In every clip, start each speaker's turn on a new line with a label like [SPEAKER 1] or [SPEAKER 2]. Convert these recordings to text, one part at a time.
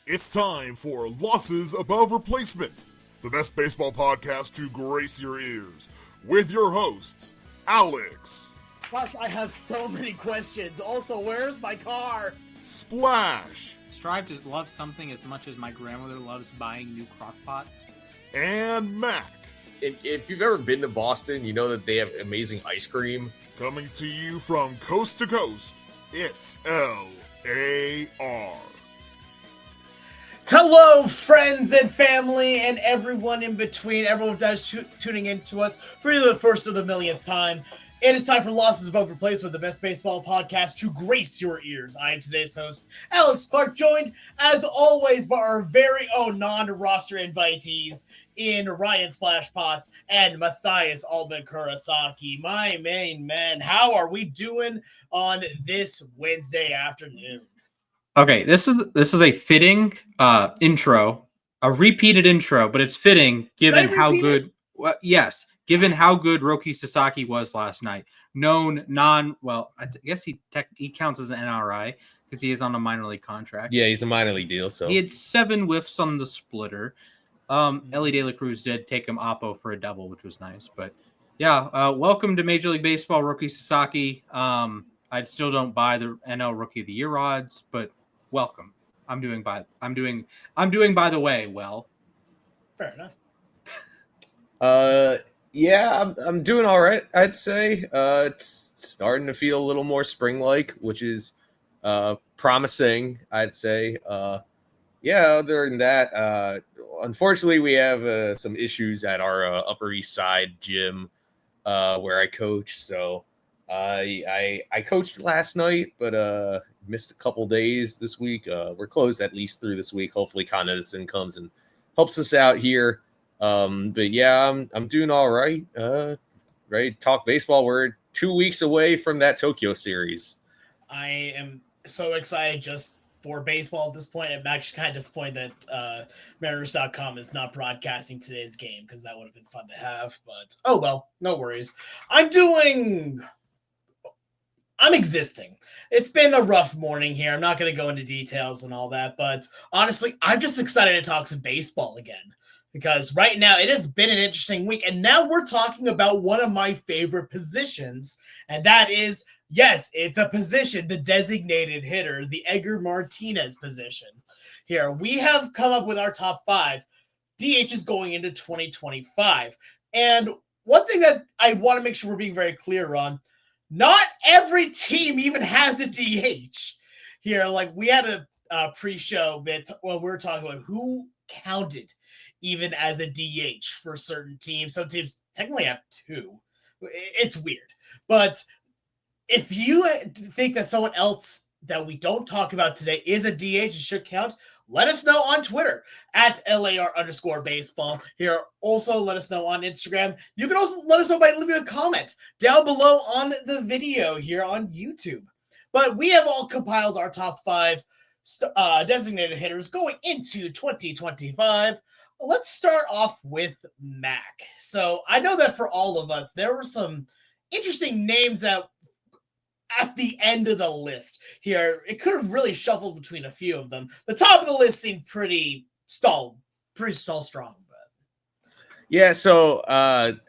[SPEAKER 1] It's time for Losses Above Replacement, the best baseball podcast to grace your ears, with your hosts, Alex.
[SPEAKER 2] Gosh, I have so many questions. Also, where's my car?
[SPEAKER 1] Splash.
[SPEAKER 3] Strive to love something as much as my grandmother loves buying new crock pots.
[SPEAKER 1] And Mac.
[SPEAKER 4] If you've ever been to Boston, you know that they have amazing ice cream.
[SPEAKER 1] Coming to you from coast to coast, it's L-A-R.
[SPEAKER 2] Hello, friends and family and everyone in between. Everyone that's tuning in to us for the first of the millionth time. It is time for Losses Above Replacement, the best baseball podcast to grace your ears. I am today's host, Alex Clark, joined, as always, by our very own non-roster invitees in Ryan Splash Potts and Mathias Altman Kurosaki. My main men, how are we doing on this Wednesday afternoon?
[SPEAKER 3] Okay, this is a fitting intro, a repeated intro, but it's fitting given how good. Well, yes. Given how good Roki Sasaki was last night, I guess he counts as an NRI because he is on a minor league contract.
[SPEAKER 4] Yeah, he's a minor league deal. So
[SPEAKER 3] he had 7 whiffs on the splitter. Ellie De La Cruz did take him oppo for a double, which was nice. But yeah, welcome to Major League Baseball, Roki Sasaki. I still don't buy the NL Rookie of the Year odds, but welcome. I'm doing by the way well.
[SPEAKER 2] Fair enough.
[SPEAKER 4] Yeah, I'm doing all right, I'd say. It's starting to feel a little more spring-like, which is promising, I'd say. Other than that, unfortunately, we have some issues at our Upper East Side gym where I coach. So I coached last night, but missed a couple days this week. We're closed at least through this week. Hopefully, Con Edison comes and helps us out here. But yeah, I'm doing all right. Ready to talk baseball. We're 2 weeks away from that Tokyo series.
[SPEAKER 2] I am so excited just for baseball at this point. I'm actually kind of disappointed that Mariners.com is not broadcasting today's game because that would have been fun to have. But oh well, no worries. I'm existing. It's been a rough morning here. I'm not going to go into details and all that, but honestly, I'm just excited to talk some baseball again. Because right now it has been an interesting week. And now we're talking about one of my favorite positions. And that is, yes, it's a position, the designated hitter, the Edgar Martinez position. Here, we have come up with our top 5 DHs going into 2025. And one thing that I want to make sure we're being very clear on, not every team even has a DH. Here, like we had a pre-show bit when we were talking about who counted even as a DH for certain teams. Some teams technically have 2. It's weird. But if you think that someone else that we don't talk about today is a DH and should count, let us know on Twitter at LAR_baseball. Here, also let us know on Instagram. You can also let us know by leaving a comment down below on the video here on YouTube. But we have all compiled our top 5 designated hitters going into 2025. Let's start off with Mac. So I know that for all of us, there were some interesting names that at the end of the list here. It could have really shuffled between a few of them. The top of the list seemed pretty strong. But
[SPEAKER 4] Yeah, so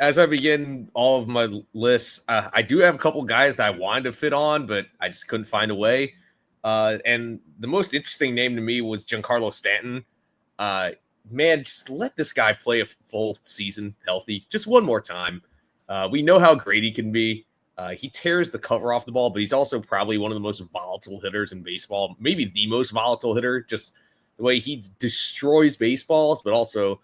[SPEAKER 4] as I begin all of my lists, I do have a couple guys that I wanted to fit on, but I just couldn't find a way. And the most interesting name to me was Giancarlo Stanton. Man, just let this guy play a full season healthy just one more time. We know how great he can be. He tears the cover off the ball, but he's also probably one of the most volatile hitters in baseball, maybe the most volatile hitter, just the way he destroys baseballs, but also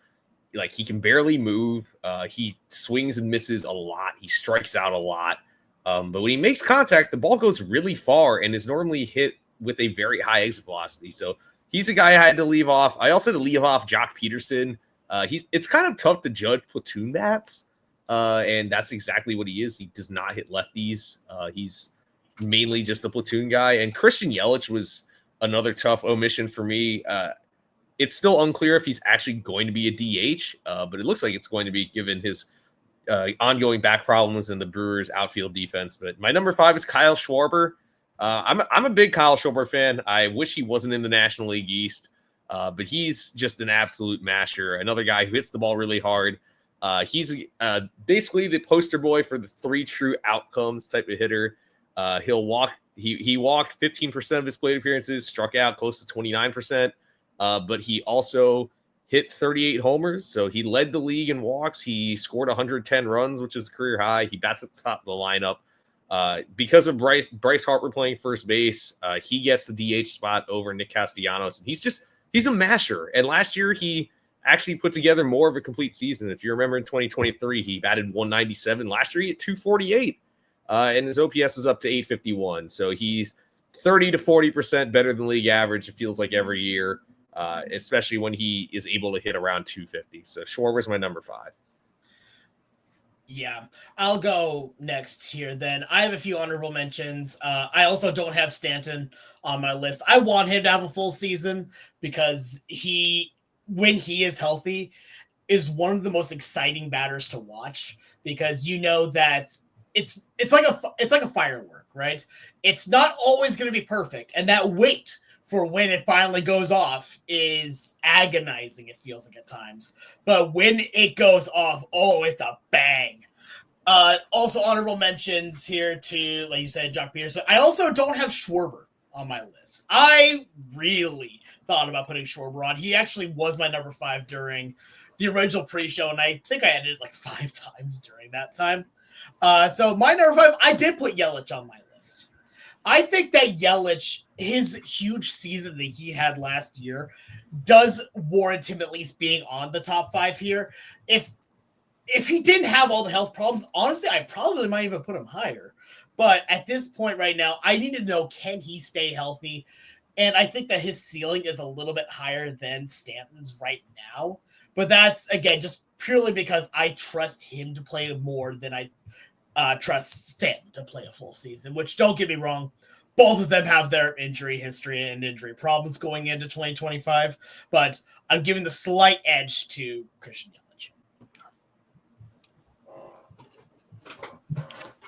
[SPEAKER 4] like he can barely move. He swings and misses a lot. He strikes out a lot. But when he makes contact, the ball goes really far and is normally hit with a very high exit velocity. So he's a guy I had to leave off. I also had to leave off Jock Peterson. It's kind of tough to judge platoon bats, and that's exactly what he is. He does not hit lefties. He's mainly just a platoon guy. And Christian Yelich was another tough omission for me. It's still unclear if he's actually going to be a DH, but it looks like it's going to be given his ongoing back problems in the Brewers outfield defense. But my number 5 is Kyle Schwarber. I'm a big Kyle Schwarber fan. I wish he wasn't in the National League East. But he's just an absolute masher. Another guy who hits the ball really hard. He's basically the poster boy for the 3 true outcomes type of hitter. He'll walk. He walked 15% of his plate appearances, struck out close to 29%. But he also hit 38 homers. So he led the league in walks. He scored 110 runs, which is a career high. He bats at the top of the lineup. Because of Bryce Harper playing first base, he gets the DH spot over Nick Castellanos. And he's a masher. And last year he actually put together more of a complete season. If you remember in 2023, he batted 197. Last year he hit 248. And his OPS was up to 851. So he's 30 to 40% better than league average, it feels like, every year, especially when he is able to hit around 250. So Schwarber's my number 5.
[SPEAKER 2] Yeah, I'll go next here then. I have a few honorable mentions. I also don't have Stanton on my list. I want him to have a full season because when he is healthy, is one of the most exciting batters to watch, because you know that it's like a firework, right? It's not always going to be perfect, and that wait for when it finally goes off is agonizing, it feels like at times. But when it goes off, oh, it's a bang. Also honorable mentions here to, like you said, Jock Peterson. I also don't have Schwarber on my list. I really thought about putting Schwarber on. He actually was my number 5 during the original pre-show, and I think I ended like 5 times during that time. So my number 5, I did put Yelich on my list. I think that Yelich, his huge season that he had last year, does warrant him at least being on the top 5 here. If he didn't have all the health problems, honestly, I probably might even put him higher. But at this point right now, I need to know, can he stay healthy? And I think that his ceiling is a little bit higher than Stanton's right now. But that's, again, just purely because I trust him to play more than I trust Stanton to play a full season, which, don't get me wrong, both of them have their injury history and injury problems going into 2025, but I'm giving the slight edge to Christian Yelich.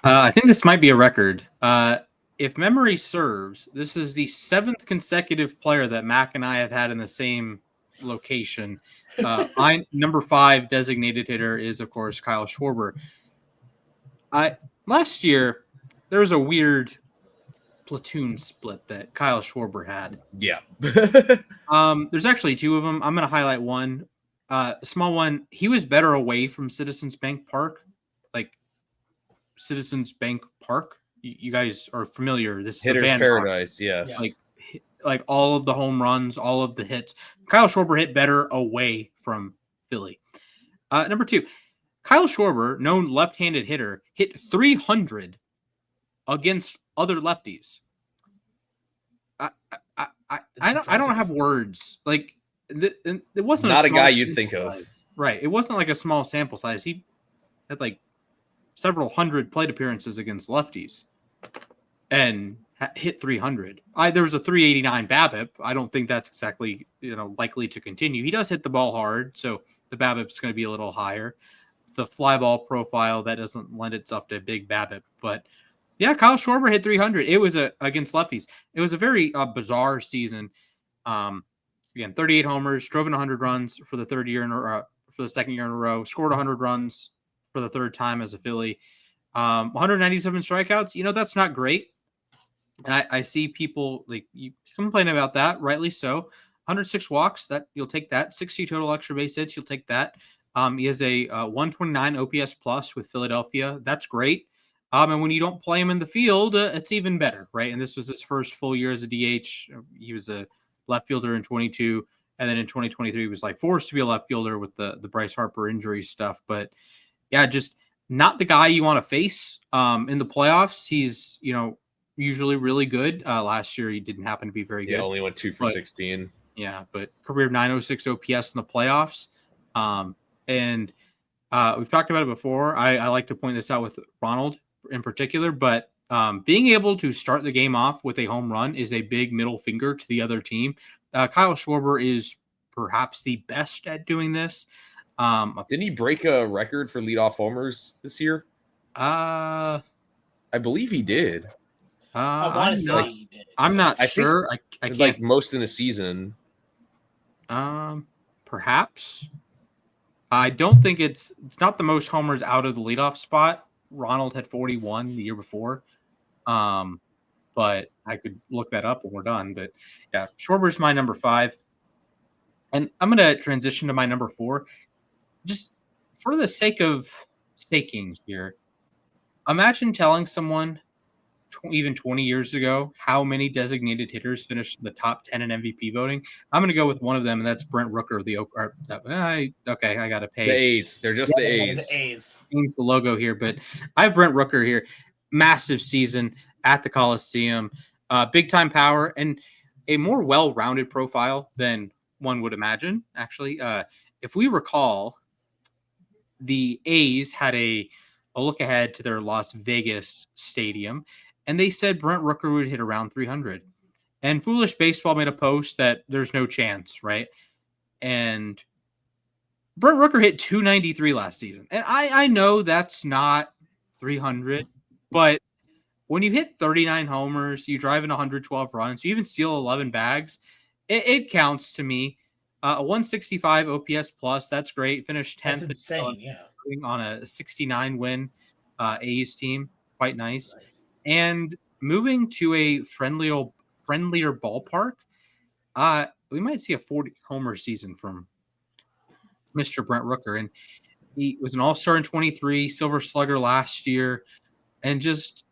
[SPEAKER 3] I think this might be a record. If memory serves, this is the 7th consecutive player that Mac and I have had in the same location. Number 5 designated hitter is, of course, Kyle Schwarber. Last year, there was a weird platoon split that Kyle Schwarber had.
[SPEAKER 4] Yeah.
[SPEAKER 3] There's actually 2 of them. I'm going to highlight one. Small one. He was better away from Citizens Bank Park. Like Citizens Bank Park. You guys are familiar. This is
[SPEAKER 4] Hitter's Paradise. Yes.
[SPEAKER 3] Like all of the home runs, all of the hits. Kyle Schwarber hit better away from Philly. Number 2. Kyle Schwarber, known left-handed hitter, hit 300 against other lefties. I don't have words. Like it wasn't
[SPEAKER 4] not a guy you'd think of,
[SPEAKER 3] right? It wasn't like a small sample size. He had like several hundred plate appearances against lefties, and hit 300. There was a 389 BABIP. I don't think that's exactly likely to continue. He does hit the ball hard, so the BABIP's going to be a little higher. The fly ball profile that doesn't lend itself to a big BABIP, but yeah, Kyle Schwarber hit 300. It was against lefties. It was a very bizarre season. Again, 38 homers, drove in 100 runs for the third year for the second year in a row. Scored 100 runs for the third time as a Philly. 197 strikeouts. That's not great. And I see people like you complain about that, rightly so. 106 walks, that you'll take that. 60 total extra base hits, you'll take that. He has a 129 OPS plus with Philadelphia. That's great. And when you don't play him in the field, it's even better, right? And this was his first full year as a DH. He was a left fielder in 22, and then in 2023 he was like forced to be a left fielder with the Bryce Harper injury stuff. But yeah, just not the guy you want to face in the playoffs. He's usually really good. Last year he didn't happen to be very good.
[SPEAKER 4] Yeah, only went 2 for 16.
[SPEAKER 3] Yeah, but career 906 OPS in the playoffs. And we've talked about it before. I like to point this out with Ronald in particular, but being able to start the game off with a home run is a big middle finger to the other team. Kyle Schwarber is perhaps the best at doing this.
[SPEAKER 4] Didn't he break a record for leadoff homers this year? I believe he did.
[SPEAKER 2] I want to say he did.
[SPEAKER 3] I'm not sure. I can't.
[SPEAKER 4] Like most in a season.
[SPEAKER 3] Perhaps. I don't think it's not the most homers out of the leadoff spot. Ronald had 41 the year before. But I could look that up when we're done. But yeah, Schwarber's my number 5. And I'm going to transition to my number 4. Just for the sake of staking here, imagine telling someone even 20 years ago how many designated hitters finished the top 10 in MVP voting. I'm going to go with one of them, and that's Brent Rooker of the Oak. I got to pay.
[SPEAKER 4] The A's. They're just the A's.
[SPEAKER 2] The A's.
[SPEAKER 3] The logo here, but I have Brent Rooker here. Massive season at the Coliseum, big time power, and a more well-rounded profile than one would imagine. Actually, if we recall, the A's had a look ahead to their Las Vegas stadium, and they said Brent Rooker would hit around 300. And Foolish Baseball made a post that there's no chance, right? And Brent Rooker hit 293 last season. And I know that's not 300, but when you hit 39 homers, you drive in 112 runs, you even steal 11 bags, it counts to me. A 165 OPS plus, that's great. Finished 10th.
[SPEAKER 2] That's insane, yeah.
[SPEAKER 3] On a 69 win A's team. Quite nice. And moving to a friendlier ballpark, we might see a 40 homer season from Mr. Brent Rooker. And he was an all-star in 23, Silver Slugger last year, and just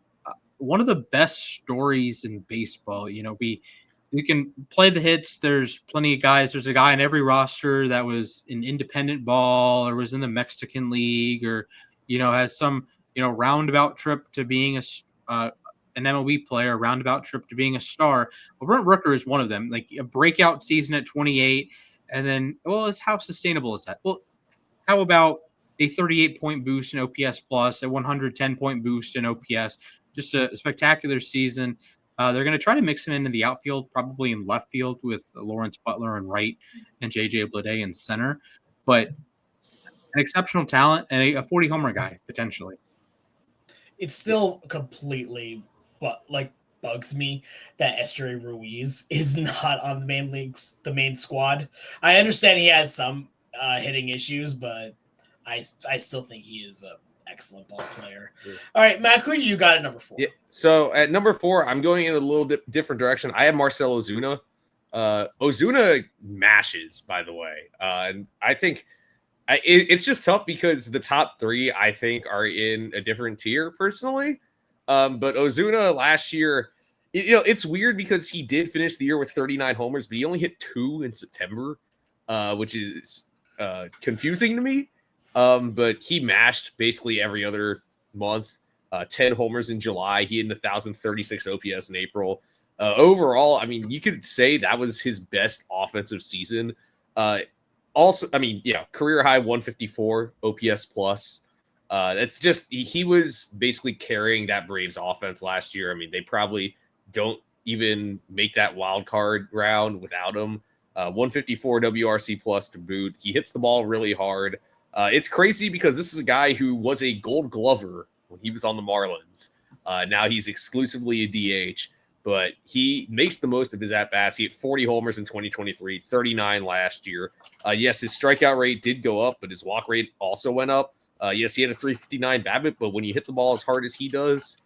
[SPEAKER 3] one of the best stories in baseball. You know, we can play the hits. There's plenty of guys. There's a guy in every roster that was in independent ball or was in the Mexican League or, has some, roundabout trip to being an MLB player, roundabout trip to being a star. Well, Brent Rooker is one of them. Like a breakout season at 28. And then, how sustainable is that? Well, how about a 38-point boost in OPS plus, a 110-point boost in OPS? Just a spectacular season. They're going to try to mix him into the outfield, probably in left field with Lawrence Butler in right and J.J. Bleday in center. But an exceptional talent and a 40 homer guy, potentially.
[SPEAKER 2] It still completely bugs me that Esteury Ruiz is not on the main squad. I understand he has some hitting issues, but I still think he is a excellent ball player. Yeah. All right, Matt, who do you got at number 4?
[SPEAKER 4] Yeah. So at number 4, I'm going in a little different direction. I have Marcell Ozuna. Ozuna mashes, by the way. And I think it's just tough because the top 3, I think, are in a different tier personally. But Ozuna last year, it's weird because he did finish the year with 39 homers, but he only hit 2 in September, which is confusing to me. But he mashed basically every other month. 10 homers in July. He had 1,036 OPS in April. Overall, I mean, you could say that was his best offensive season. Career high 154 OPS plus. That's just he was basically carrying that Braves offense last year. I mean, they probably don't even make that wild card round without him. 154 WRC plus to boot. He hits the ball really hard. It's crazy because this is a guy who was a Gold Glover when he was on the Marlins. Now he's exclusively a DH, but he makes the most of his at-bats. He hit 40 homers in 2023, 39 last year. Yes, his strikeout rate did go up, but his walk rate also went up. Yes, he had a 359 BABIP, but when you hit the ball as hard as he does,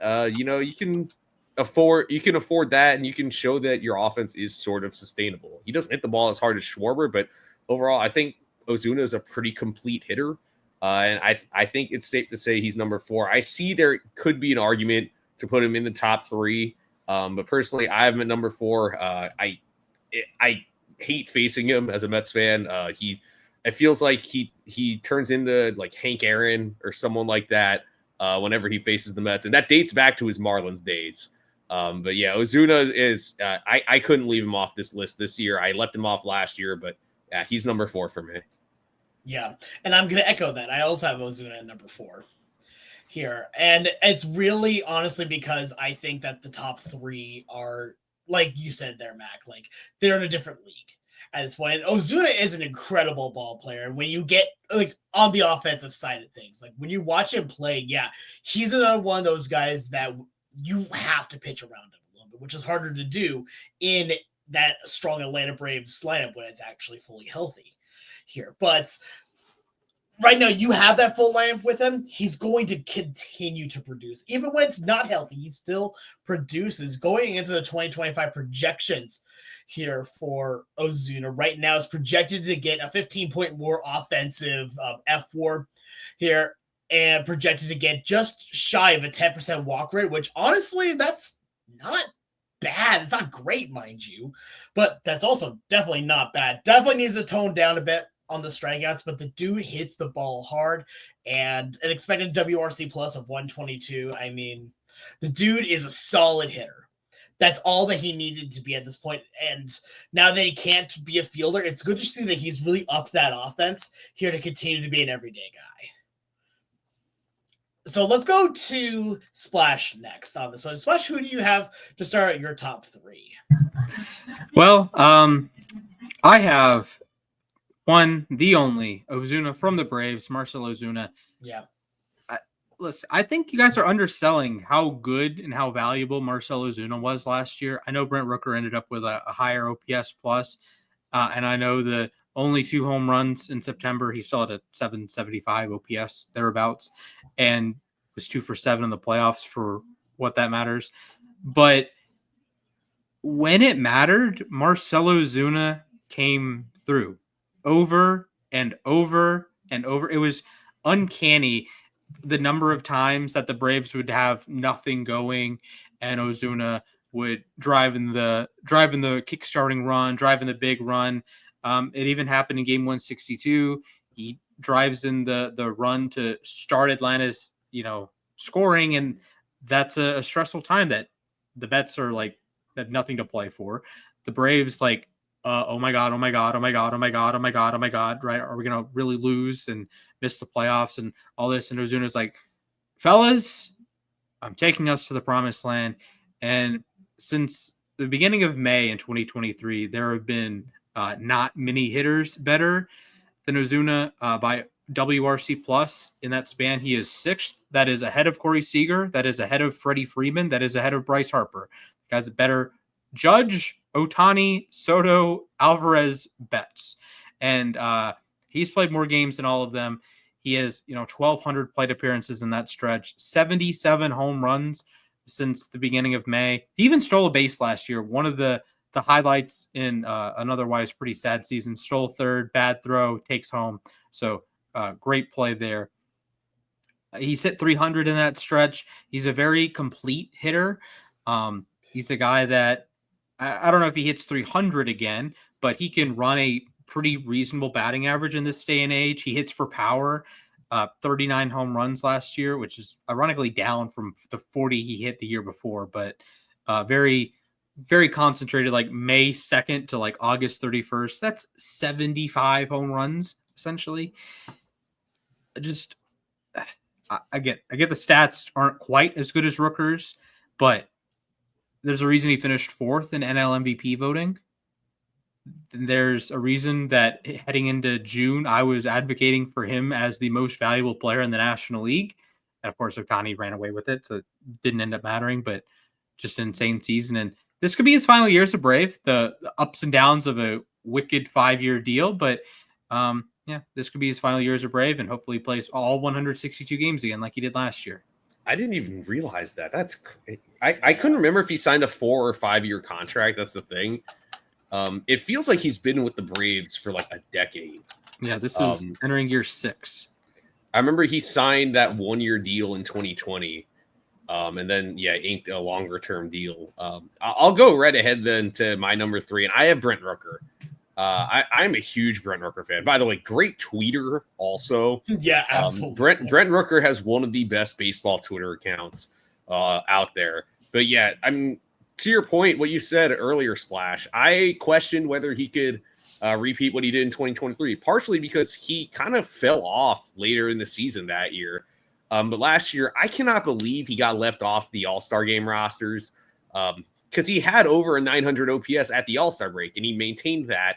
[SPEAKER 4] you can afford that, and you can show that your offense is sort of sustainable. He doesn't hit the ball as hard as Schwarber, but overall, I think Ozuna is a pretty complete hitter. And I think it's safe to say he's number 4. I see there could be an argument to put him in the top 3. But personally, I have him at number 4. I hate facing him as a Mets fan. It feels like he turns into like Hank Aaron or someone like that whenever he faces the Mets. And that dates back to his Marlins days. But yeah, Ozuna is I couldn't leave him off this list this year. I left him off last year, but yeah, he's number 4 for me.
[SPEAKER 2] Yeah, and I'm going to echo that. I also have Ozuna at number 4 here. And it's really honestly because I think that the top 3 are, like you said there, Mac, like they're in a different league at this point. And Ozuna is an incredible ball player. And when you get like on the offensive side of things, like when you watch him play, yeah, he's another one of those guys that you have to pitch around him a little bit, which is harder to do in that strong Atlanta Braves lineup when it's actually fully healthy here. But right now, you have that full lineup with him. He's going to continue to produce. Even when it's not healthy, he still produces. Going into the 2025 projections here for Ozuna, right now is projected to get a 15-point more offensive F4 here, and projected to get just shy of a 10% walk rate, which honestly, that's not bad. It's not great, mind you, but that's also definitely not bad. Definitely needs to tone down a bit on the strikeouts, but the dude hits the ball hard, and an expected WRC plus of 122. I mean, the dude is a solid hitter. That's all that he needed to be at this point. And now that he can't be a fielder, it's good to see that he's really upped that offense here to continue to be an everyday guy. So let's go to Splash next on this. So Splash, who do you have to start at your top three?
[SPEAKER 3] Well, I have one, the only Ozuna from the Braves, Marcell Ozuna.
[SPEAKER 2] Yeah.
[SPEAKER 3] Listen, I think you guys are underselling how good and how valuable Marcell Ozuna was last year. I know Brent Rooker ended up with a higher OPS plus, and I know the only 2 home runs in September. He still had a 775 OPS thereabouts, and was 2 for 7 in the playoffs for what that matters. But when it mattered, Marcell Ozuna came through over and over and over. It was uncanny the number of times that the Braves would have nothing going and Ozuna would drive in the kick-starting run, drive in the big run. It even happened in game 162. He drives in the run to start Atlanta's, scoring. And that's a stressful time that the Mets are like, have nothing to play for. The Braves oh my God, right? Are we going to really lose and miss the playoffs and all this? And Ozuna's like, fellas, I'm taking us to the promised land. And since the beginning of May in 2023, there have been not many hitters better than Ozuna by WRC plus in that span. He is 6th. That is ahead of Corey Seager. That is ahead of Freddie Freeman. That is ahead of Bryce Harper. The guy's a better Judge, Ohtani, Soto, Alvarez, Betts. And he's played more games than all of them. He has, 1,200 plate appearances in that stretch, 77 home runs since the beginning of May. He even stole a base last year. One of the highlights in an otherwise pretty sad season. Stole third, bad throw, takes home. So great play there. He's hit 300 in that stretch. He's a very complete hitter. He's a guy that, I don't know if he hits 300 again, but he can run a pretty reasonable batting average in this day and age. He hits for power, 39 home runs last year, which is ironically down from the 40 he hit the year before, but very, very concentrated, like May 2nd to like August 31st. That's 75 home runs, essentially. I get the stats aren't quite as good as Rooker's, but there's a reason he finished 4th in NL MVP voting. There's a reason that heading into June, I was advocating for him as the most valuable player in the National League. And of course, Ohtani ran away with it, so it didn't end up mattering, but just an insane season. And this could be his final year as a Brave, the ups and downs of a wicked 5-year deal. But this could be his final year as a Brave, and hopefully he plays all 162 games again like he did last year.
[SPEAKER 4] I didn't even realize that. That's I couldn't remember if he signed a 4 or 5 year contract. That's the thing. It feels like he's been with the Braves for like a decade.
[SPEAKER 3] Yeah, this is entering year 6.
[SPEAKER 4] I remember he signed that 1-year deal in 2020. And then, inked a longer term deal. I'll go right ahead then to my number 3, and I have Brent Rooker. I'm a huge Brent Rooker fan. By the way, great tweeter also.
[SPEAKER 2] Yeah, absolutely.
[SPEAKER 4] Brent Rooker has one of the best baseball Twitter accounts out there. But yeah, I mean, to your point, what you said earlier, Splash, I questioned whether he could repeat what he did in 2023, partially because he kind of fell off later in the season that year. But last year, I cannot believe he got left off the All-Star game rosters because he had over a 900 OPS at the All-Star break, and he maintained that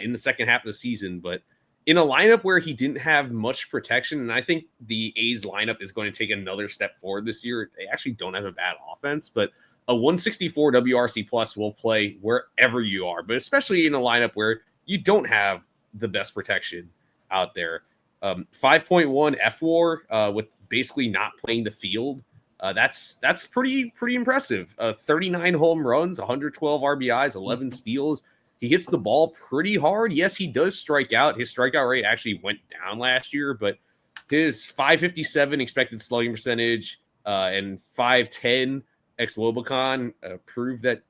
[SPEAKER 4] in the second half of the season. But in a lineup where he didn't have much protection, and I think the A's lineup is going to take another step forward this year. They actually don't have a bad offense, but a 164 WRC plus will play wherever you are, but especially in a lineup where you don't have the best protection out there. 5.1 FWAR with basically not playing the field. That's pretty impressive. 39 home runs, 112 RBIs, 11 steals. He hits the ball pretty hard. Yes, he does strike out. His strikeout rate actually went down last year, but his 557 expected slugging percentage and 510 ex-Lobocon proved that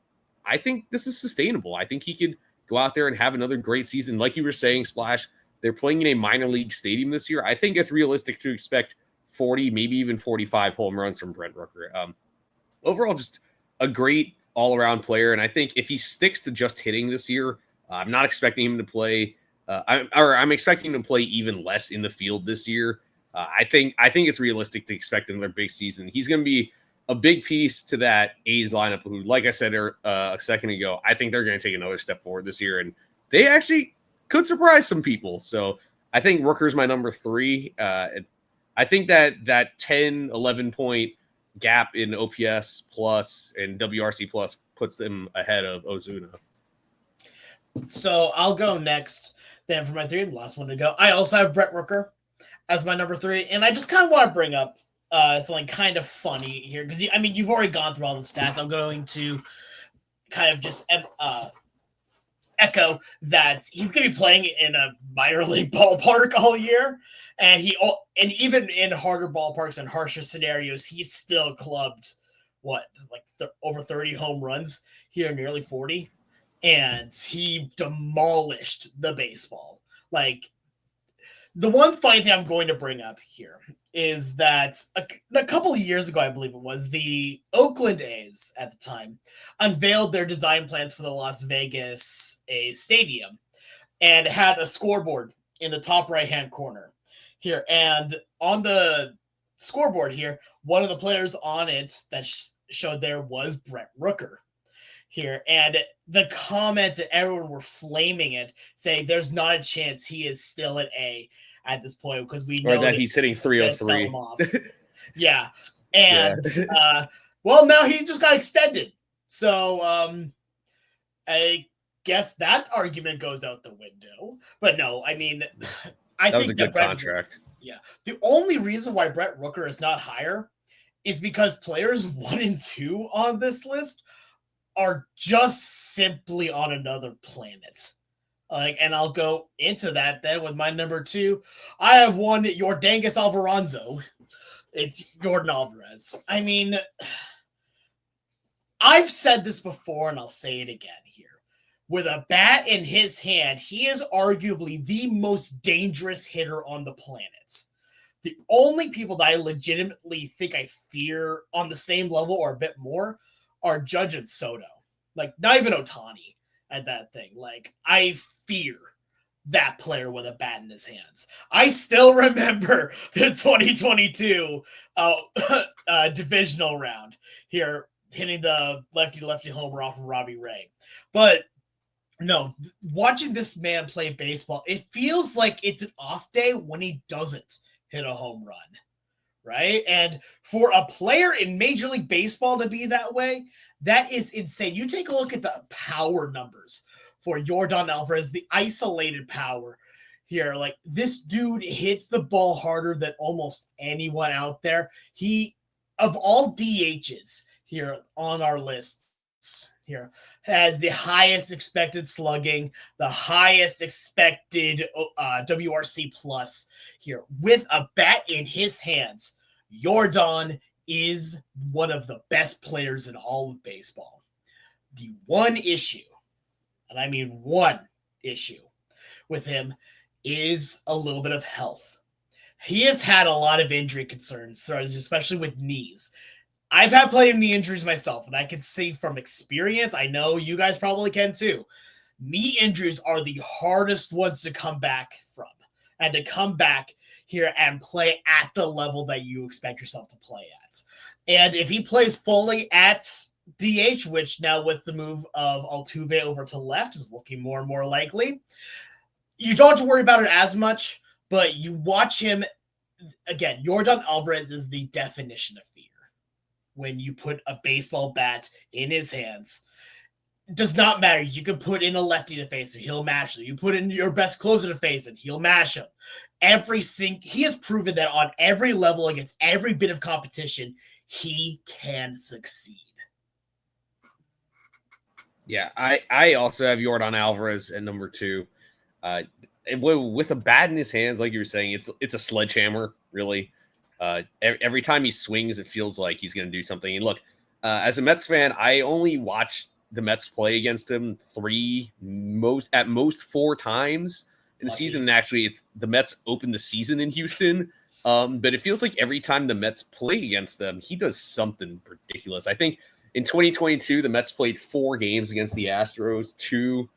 [SPEAKER 4] I think this is sustainable. I think he could go out there and have another great season. Like you were saying, Splash, they're playing in a minor league stadium this year. I think it's realistic to expect 40, maybe even 45 home runs from Brent Rooker. Overall, just a great all-around player. And I think if he sticks to just hitting this year, I'm not expecting him to play. I'm expecting him to play even less in the field this year. I think it's realistic to expect another big season. He's going to be a big piece to that A's lineup, who, like I said a second ago, I think they're going to take another step forward this year, and they actually could surprise some people. So I think Rooker's my number 3. I think that 10, 11 point gap in OPS plus and WRC plus puts them ahead of Ozuna.
[SPEAKER 2] So I'll go next then for my 3, last one to go. I also have Brent Rooker as my number 3, and I just kind of want to bring up something kind of funny here, because you've already gone through all the stats. I'm going to kind of just echo that he's going to be playing in a minor league ballpark all year, and even in harder ballparks and harsher scenarios, he's still clubbed over 30 home runs here, nearly 40, and he demolished the baseball. Like, the one funny thing I'm going to bring up here is that a couple of years ago, I believe it was, the Oakland A's at the time unveiled their design plans for the Las Vegas A's stadium and had a scoreboard in the top right-hand corner here. And on the scoreboard here, one of the players on it that showed there was Brent Rooker here. And the comments that everyone were flaming it, saying there's not a chance he is still an A at this point, because we know
[SPEAKER 4] that he's hitting 303.
[SPEAKER 2] Yeah. And well, now he just got extended. So I guess that argument goes out the window. But no, I think
[SPEAKER 4] that was a good contract.
[SPEAKER 2] Yeah. The only reason why Brent Rooker is not higher is because players 1 and 2 on this list are just simply on another planet. And I'll go into that then with my number 2. I have one, Yordangus Alvarenzo. It's Jordan Alvarez. I've said this before, and I'll say it again here. With a bat in his hand, he is arguably the most dangerous hitter on the planet. The only people that I legitimately think I fear on the same level or a bit more are Judge and Soto. Not even Ohtani at that thing. I fear that player with a bat in his hands. I still remember the 2022 divisional round here, hitting the lefty homer off of Robbie Ray. But no, watching this man play baseball, it feels like it's an off day when he doesn't hit a home run, right? And for a player in Major League Baseball to be that way, that is insane. You take a look at the power numbers for Yordan Alvarez, the isolated power here. This dude hits the ball harder than almost anyone out there. He, of all DHs here on our lists here, has the highest expected slugging, the highest expected WRC plus here. With a bat in his hands, Yordan is one of the best players in all of baseball. The one issue, and I mean one issue with him, is a little bit of health. He has had a lot of injury concerns, especially with knees. I've had plenty of knee injuries myself, and I can say from experience, I know you guys probably can too, knee injuries are the hardest ones to come back from, and to come back here and play at the level that you expect yourself to play at. And if he plays fully at DH, which now with the move of Altuve over to left is looking more and more likely, you don't have to worry about it as much, but you watch him, again, Yordan Alvarez is the definition of fear. when you put a baseball bat in his hands. Does not matter. You can put in a lefty to face him, he'll mash him. You put in your best closer to face him, he'll mash him. He has proven that on every level against every bit of competition, he can succeed.
[SPEAKER 4] Yeah, I also have Yordan Alvarez at number 2. With a bat in his hands, like you were saying, it's a sledgehammer, really. Every time he swings, it feels like he's going to do something. And look, as a Mets fan, I only watched the Mets play against him at most 4 times in the season. And actually, it's the Mets opened the season in Houston. But it feels like every time the Mets play against them, he does something ridiculous. I think in 2022, the Mets played 4 games against the Astros, 2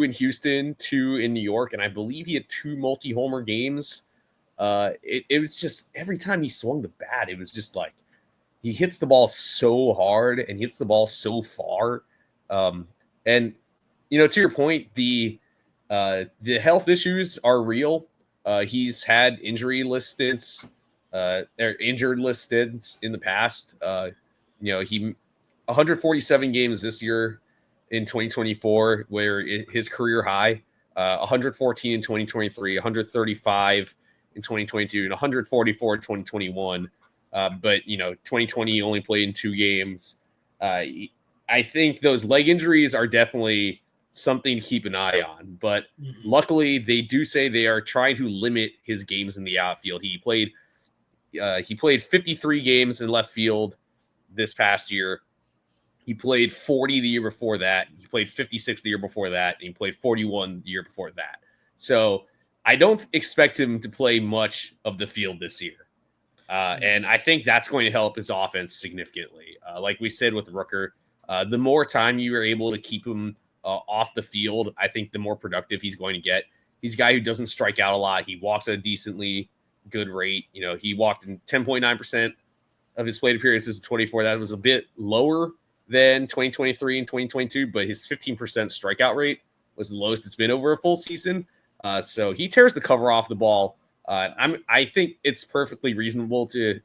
[SPEAKER 4] in Houston, 2 in New York, and I believe he had 2 multi-homer games. It was just every time he swung the bat, it was just like he hits the ball so hard and hits the ball so far. And to your point, the health issues are real. He's had injured list stints in the past. He 147 games this year in 2024, where his career high, 114 in 2023, 135 in 2022, and 144 in 2021. But 2020 only played in 2 games. I think those leg injuries are definitely something to keep an eye on. But luckily, they do say they are trying to limit his games in the outfield. He played 53 games in left field this past year. He played 40 the year before that. He played 56 the year before that. And he played 41 the year before that. So I don't expect him to play much of the field this year. And I think that's going to help his offense significantly. Like we said with Rooker, the more time you are able to keep him off the field, I think the more productive he's going to get. He's a guy who doesn't strike out a lot. He walks at a decently good rate. He walked in 10.9% of his plate appearances in 24. That was a bit lower than 2023 and 2022, but his 15% strikeout rate was the lowest it's been over a full season. So he tears the cover off the ball. I think it's perfectly reasonable to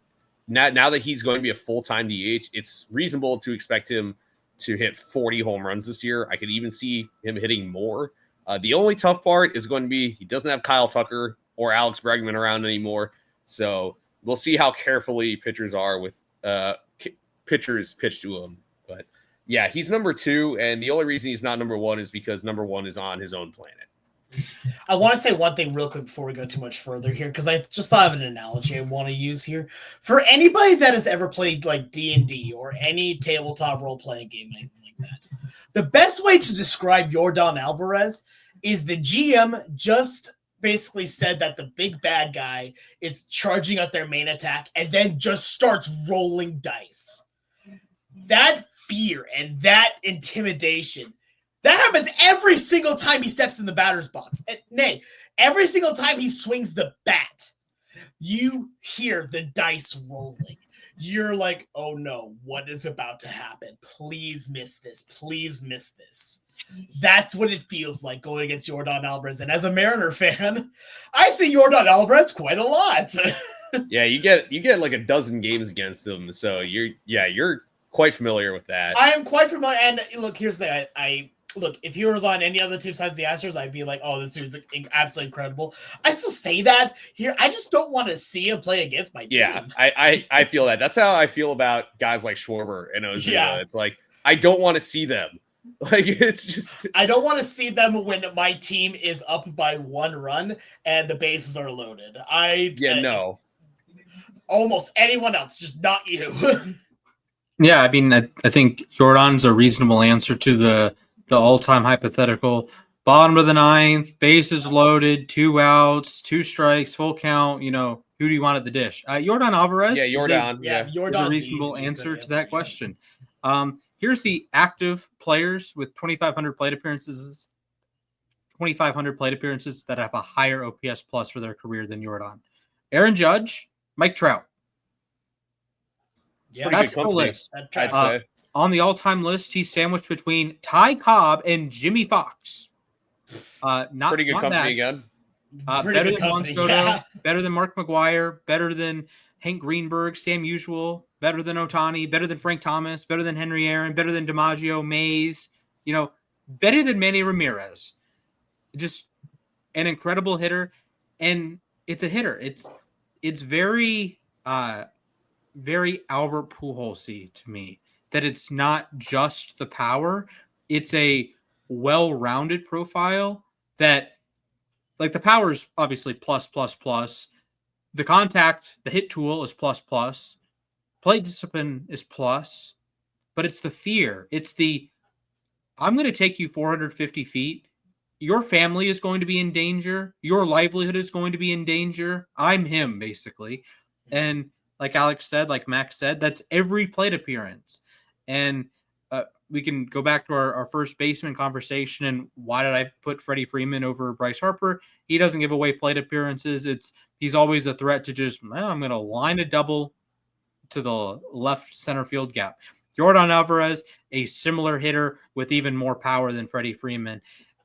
[SPEAKER 4] now that he's going to be a full-time DH, it's reasonable to expect him to hit 40 home runs this year. I could even see him hitting more. The only tough part is going to be he doesn't have Kyle Tucker or Alex Bregman around anymore. So we'll see how carefully pitchers are with pitchers pitch to him. But yeah, he's number 2. And the only reason he's not number 1 is because number 1 is on his own planet.
[SPEAKER 2] I want to say one thing real quick before we go too much further here, because I just thought of an analogy I want to use here. For anybody that has ever played like D&D or any tabletop role-playing game, anything like that, the best way to describe Yordan Alvarez is the GM just basically said that the big bad guy is charging out their main attack and then just starts rolling dice. That fear and that intimidation, that happens every single time he steps in the batter's box. Nay, every single time he swings the bat, you hear the dice rolling. You're like, oh no, what is about to happen? Please miss this. Please miss this. That's what it feels like going against Yordan Alvarez. And as a Mariner fan, I see Yordan Alvarez quite a lot.
[SPEAKER 4] Yeah, you get like a dozen games against him. So you're quite familiar with that.
[SPEAKER 2] I am quite familiar. And look, here's the thing. Look, if he was on any other team besides the Astros, I'd be like, oh, this dude's absolutely incredible. I still say that here. I just don't want to see him play against my team.
[SPEAKER 4] Yeah, I feel that. That's how I feel about guys like Schwarber and Ozuna.
[SPEAKER 2] Yeah.
[SPEAKER 4] It's like, I don't want to see them. Like, it's just...
[SPEAKER 2] I don't want to see them when my team is up by 1 run and the bases are loaded.
[SPEAKER 4] No.
[SPEAKER 2] Almost anyone else, just not you.
[SPEAKER 3] Yeah, I mean, I think Jordan's a reasonable answer to the all-time hypothetical. Bottom of the 9th, bases loaded, 2 outs, 2 strikes, full count. Who do you want at the dish? Yordan Alvarez?
[SPEAKER 4] Yeah, Jordan.
[SPEAKER 3] Is a reasonable answer to that question. Here's the active players with 2,500 plate appearances. 2,500 plate appearances that have a higher OPS plus for their career than Yordan. Aaron Judge, Mike Trout.
[SPEAKER 2] Yeah,
[SPEAKER 3] that's the list.
[SPEAKER 4] I'd say.
[SPEAKER 3] On the all-time list, he's sandwiched between Ty Cobb and Jimmy Fox.
[SPEAKER 4] Pretty good company again.
[SPEAKER 3] Better than Juan Soto, better than Mark McGwire, better than Hank Greenberg, Sam Usual, better than Ohtani, better than Frank Thomas, better than Henry Aaron, better than DiMaggio, Mays, better than Manny Ramirez. Just an incredible hitter, and it's a hitter. It's very very Albert Pujols-y to me, that it's not just the power, it's a well-rounded profile that, like, the power is obviously plus. The contact, the hit tool is plus. Plate discipline is plus, but it's the fear. It's I'm going to take you 450 feet. Your family is going to be in danger. Your livelihood is going to be in danger. I'm him, basically. And like Alex said, like Max said, that's every plate appearance. And we can go back to our first baseman conversation. And why did I put Freddie Freeman over Bryce Harper? He doesn't give away plate appearances. He's always a threat to just, I'm going to line a double to the left center field gap. Yordan Alvarez, a similar hitter with even more power than Freddie Freeman.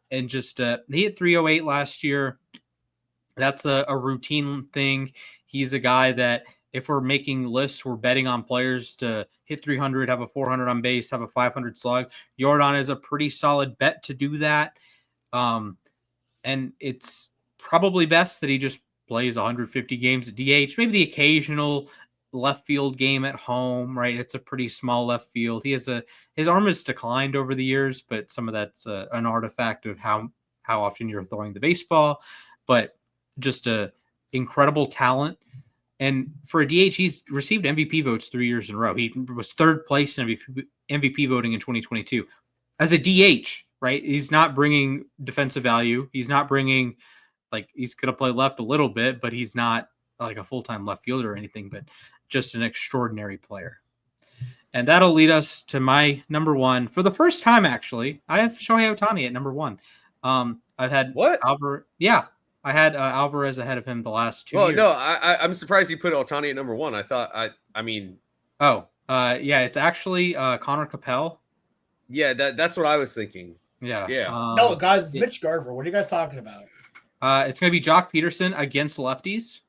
[SPEAKER 3] And just he hit 308 last year. That's a routine thing. He's a guy that, if we're making lists, we're betting on players to hit 300, have a 400 on base, have a 500 slug. Yordan is a pretty solid bet to do that. And it's probably best that he just plays 150 games at DH, maybe the occasional left field game at home, right? It's a pretty small left field. His arm has declined over the years, but some of that's an artifact of how often you're throwing the baseball, but just a incredible talent. And for a DH, he's received MVP votes 3 years in a row. He was third place in MVP voting in 2022 as a DH, right? He's not bringing defensive value. He's not bringing, like, he's going to play left a little bit, but he's not like a full-time left fielder or anything, but just an extraordinary player. And that'll lead us to my number one. For the first time, actually, I have Shohei Ohtani at number one. I've had
[SPEAKER 4] what?
[SPEAKER 3] I had Alvarez ahead of him the last 2 years.
[SPEAKER 4] Well, no, I'm surprised you put Ohtani at number one. I thought,
[SPEAKER 3] it's actually Connor Capel.
[SPEAKER 4] Yeah, that's what I was thinking.
[SPEAKER 3] Yeah.
[SPEAKER 2] No, guys, Mitch Garver. What are you guys talking about?
[SPEAKER 3] It's going to be Jock Peterson against lefties.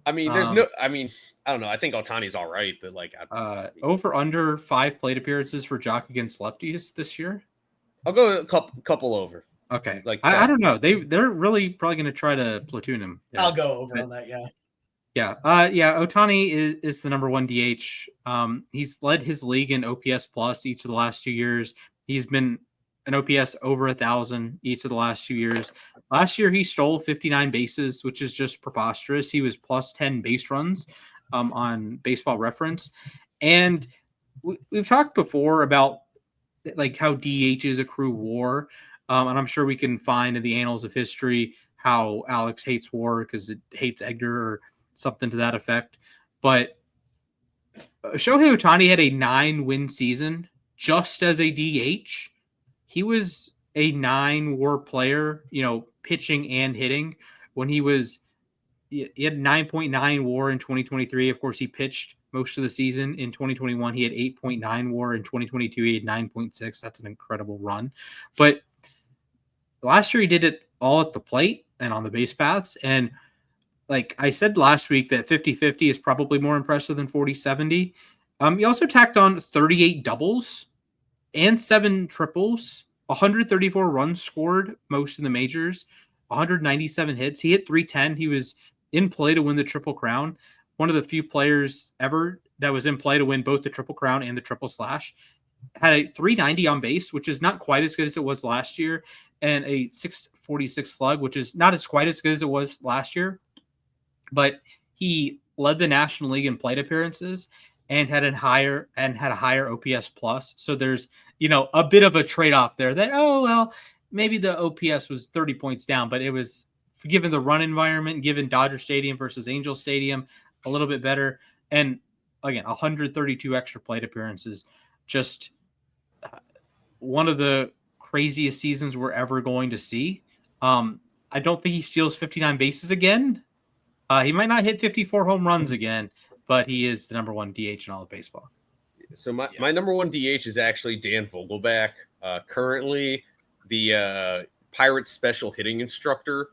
[SPEAKER 4] I don't know. I think Ohtani's all right, but like,
[SPEAKER 3] over under 5 plate appearances for Jock against lefties this year.
[SPEAKER 4] I'll go a couple over.
[SPEAKER 3] Okay, like I don't know. They're really probably going to try to platoon him.
[SPEAKER 2] Yeah. I'll go over on that.
[SPEAKER 3] Yeah. Ohtani is the number one DH. He's led his league in OPS plus each of the last 2 years. He's been an OPS over 1,000 each of the last 2 years. Last year, he stole 59 bases, which is just preposterous. He was plus 10 base runs on Baseball Reference. And we've talked before about like how DHs accrue WAR. And I'm sure we can find in the annals of history how Alex hates WAR because it hates Edgar or something to that effect. But Shohei Ohtani had a 9-win season just as a DH. He was a 9 WAR player, pitching and hitting. When he had 9.9 WAR in 2023. Of course, he pitched most of the season. In 2021, he had 8.9 WAR. In 2022, he had 9.6. That's an incredible run. But last year, he did it all at the plate and on the base paths. And like I said last week, that 50-50 is probably more impressive than 40-70. He also tacked on 38 doubles and 7 triples, 134 runs scored, most in the majors, 197 hits. He hit 310. He was in play to win the Triple Crown. One of the few players ever that was in play to win both the Triple Crown and the Triple Slash. Had a 390 on base, which is not quite as good as it was last year, and a 646 slug, which is not as quite as good as it was last year. But he led the National League in plate appearances and had a higher OPS plus. So there's, a bit of a trade-off there that, maybe the OPS was 30 points down, but it was, given the run environment, given Dodger Stadium versus Angel Stadium, a little bit better. And again, 132 extra plate appearances, just one of the craziest seasons we're ever going to see. I don't think he steals 59 bases again. He might not hit 54 home runs again, but he is the number one DH in all of baseball.
[SPEAKER 4] So my number one DH is actually Dan Vogelback, currently the Pirates special hitting instructor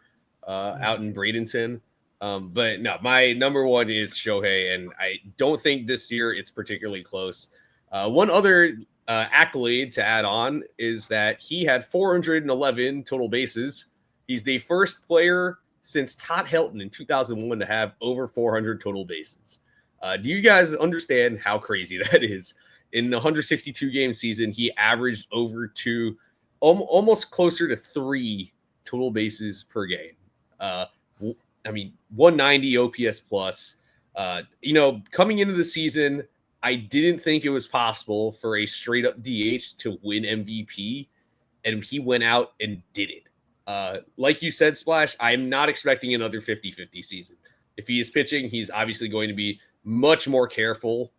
[SPEAKER 4] out in Bradenton. But no, my number one is Shohei, and I don't think this year it's particularly close. One other accolade to add on is that he had 411 total bases. He's the first player since Todd Helton in 2001 to have over 400 total bases. Do you guys understand how crazy that is? In the 162 game season, he averaged over two, almost closer to 3 total bases per game. 190 OPS plus. Coming into the season, I didn't think it was possible for a straight up DH to win MVP, and he went out and did it. Like you said, Splash, I'm not expecting another 50-50 season. If he is pitching, he's obviously going to be much more careful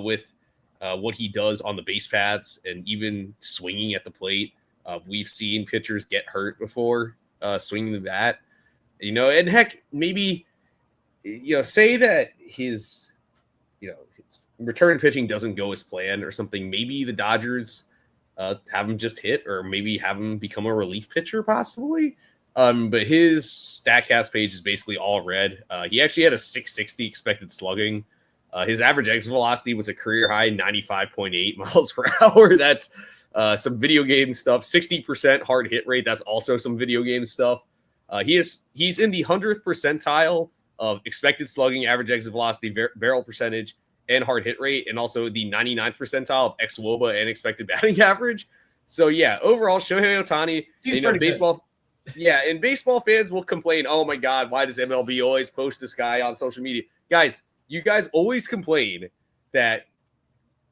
[SPEAKER 4] with what he does on the base paths and even swinging at the plate. We've seen pitchers get hurt before swinging the bat. And heck, maybe, say that his return pitching doesn't go as planned or something. Maybe the Dodgers have him just hit, or maybe have him become a relief pitcher possibly. But his StatCast page is basically all red. He actually had a 660 expected slugging. His average exit velocity was a career high 95.8 miles per hour. That's some video game stuff. 60% hard hit rate. That's also some video game stuff. He's in the 100th percentile of expected slugging, average exit velocity, barrel percentage, and hard hit rate, and also the 99th percentile of xWOBA and expected batting average. So yeah, overall, Shohei Ohtani, baseball. Yeah, and baseball fans will complain, oh my God, why does MLB always post this guy on social media? Guys, you guys always complain that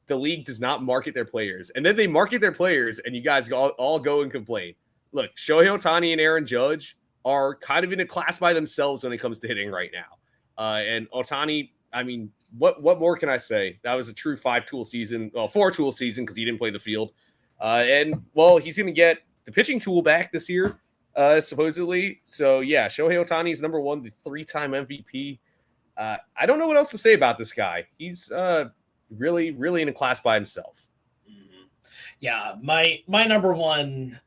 [SPEAKER 4] the league does not market their players. And then they market their players, and you guys all go and complain. Look, Shohei Ohtani and Aaron Judge are kind of in a class by themselves when it comes to hitting right now. And Ohtani, what more can I say? That was a true 4-tool season because he didn't play the field. He's going to get the pitching tool back this year, supposedly. So, yeah, Shohei Ohtani is number one, the 3-time MVP. I don't know what else to say about this guy. He's really, really in a class by himself.
[SPEAKER 2] Mm-hmm. Yeah, my number one,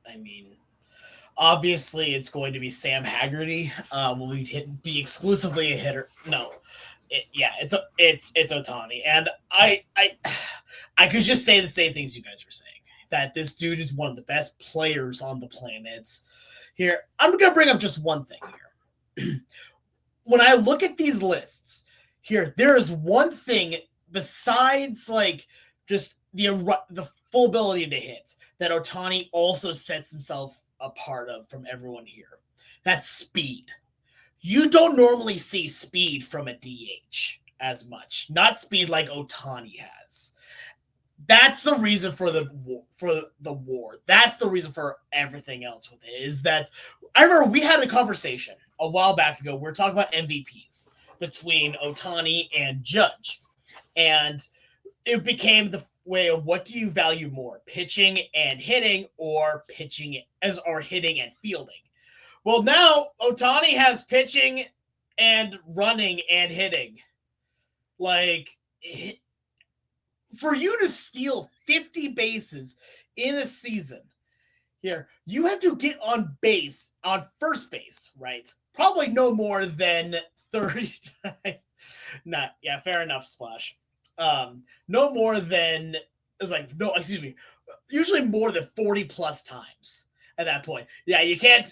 [SPEAKER 2] obviously it's going to be Sam Haggerty. Will be exclusively a hitter? No. It's Ohtani. And I could just say the same things you guys were saying, that this dude is one of the best players on the planet. Here, I'm going to bring up just one thing here. When I look at these lists here, there is one thing besides just the full ability to hit that Ohtani also sets himself apart of from everyone here. That's speed. You don't normally see speed from a DH as much. Not speed like Ohtani has. That's the reason for the war. That's the reason for everything else with it, is that I remember we had a conversation a while back ago. We were talking about MVPs between Ohtani and Judge. And it became the way of, what do you value more, pitching and hitting, or hitting and fielding? Well, now Ohtani has pitching and running and hitting. For you to steal 50 bases in a season here, you have to get on first base, right? Probably no more than 30 times. Fair enough, Splash. No more than, usually more than 40 plus times at that point. Yeah, you can't,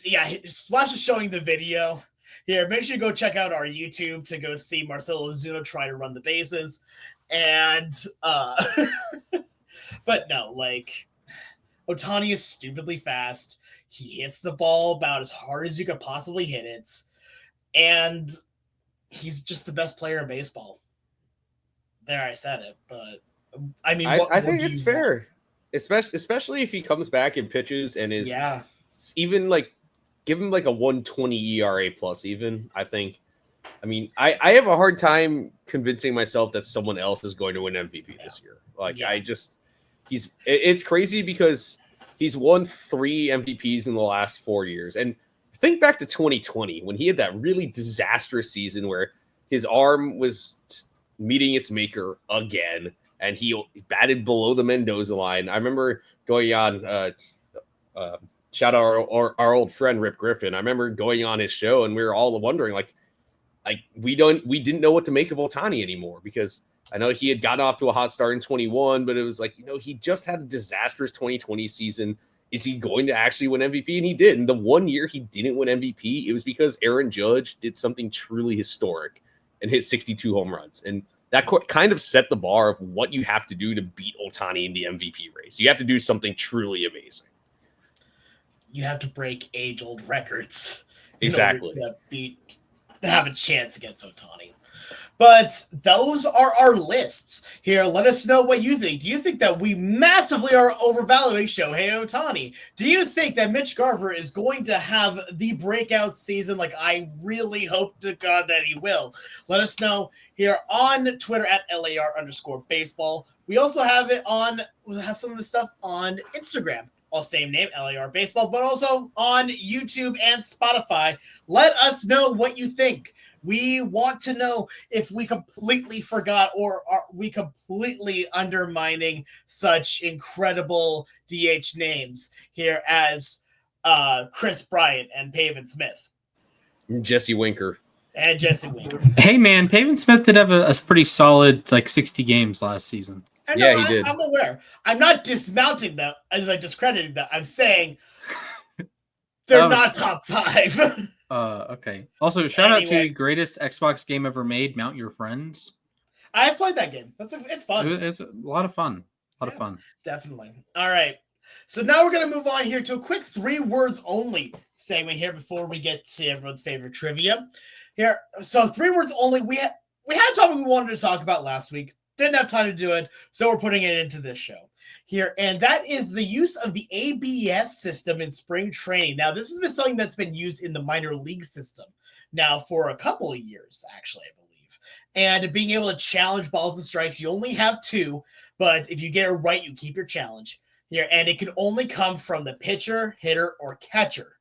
[SPEAKER 2] Splash is showing the video here. Make sure you go check out our YouTube to go see Marcelo Ozuna try to run the bases. And, but no, Ohtani is stupidly fast. He hits the ball about as hard as you could possibly hit it. And he's just the best player in baseball. There, I said it, but I think
[SPEAKER 4] it's fair, especially if he comes back and pitches and is even give him a 1.20 ERA plus. Even I think, I have a hard time convincing myself that someone else is going to win MVP this year. It's crazy because he's won 3 MVPs in the last 4 years, and think back to 2020 when he had that really disastrous season where his arm was meeting its maker again, and he batted below the Mendoza line. I remember going on, shout out our old friend Rip Griffin. I remember going on his show, and we were all wondering, like we didn't know what to make of Ohtani anymore, because I know he had gotten off to a hot start in 21, but it was like, he just had a disastrous 2020 season. Is he going to actually win MVP? And he did. And the 1 year he didn't win MVP, it was because Aaron Judge did something truly historic and hit 62 home runs. And that kind of set the bar of what you have to do to beat Ohtani in the MVP race. You have to do something truly amazing.
[SPEAKER 2] You have to break age-old records.
[SPEAKER 4] Exactly.
[SPEAKER 2] In order to have a chance against Ohtani. But those are our lists. Here, let us know what you think. Do you think that we massively are overvaluing Shohei Ohtani? Do you think that Mitch Garver is going to have the breakout season like I really hope to God that he will? Let us know here on Twitter at LAR_baseball. We also have we'll have some of the stuff on Instagram. All same name, LAR Baseball, but also on YouTube and Spotify. Let us know what you think. We want to know if we completely forgot or are we completely undermining such incredible DH names here as Chris Bryant and Pavin Smith.
[SPEAKER 4] Jesse Winker.
[SPEAKER 2] And Jesse Winker.
[SPEAKER 3] Hey, man, Pavin Smith did have a pretty solid 60 games last season.
[SPEAKER 2] He
[SPEAKER 4] did.
[SPEAKER 2] I'm aware. I'm not dismounting them as I discredited them. I'm saying they're not top 5.
[SPEAKER 3] Okay. Also, shout out to greatest Xbox game ever made, Mount Your Friends.
[SPEAKER 2] I've played that game. It's fun.
[SPEAKER 3] It's a lot of fun. A lot of fun.
[SPEAKER 2] Definitely. All right. So now we're going to move on here to a quick 3 words only segment here before we get to everyone's favorite trivia. Here, so 3 words only. We had a topic we wanted to talk about last week. Didn't have time to do it, so we're putting it into this show here. And that is the use of the ABS system in spring training. Now, this has been something that's been used in the minor league system now for a couple of years, actually, I believe. And being able to challenge balls and strikes, you only have 2, but if you get it right, you keep your challenge here. And it can only come from the pitcher, hitter, or catcher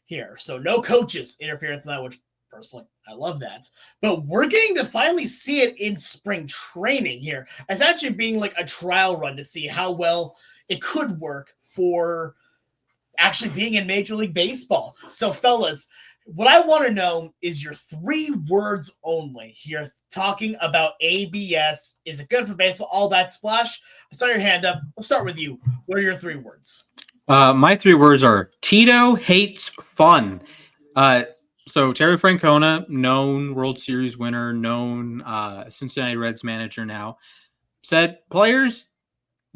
[SPEAKER 2] here. So no coaches interference in that, which personally, I love that. But we're getting to finally see it in spring training here. It's actually being like a trial run to see how well it could work for actually being in Major League Baseball. So, fellas, what I want to know is your 3 words only here talking about ABS. Is it good for baseball? All that splash. I saw your hand up. Let's start with you. What are your 3 words?
[SPEAKER 3] My 3 words are Tito hates fun. So Terry Francona, known World Series winner, known Cincinnati Reds manager now, said players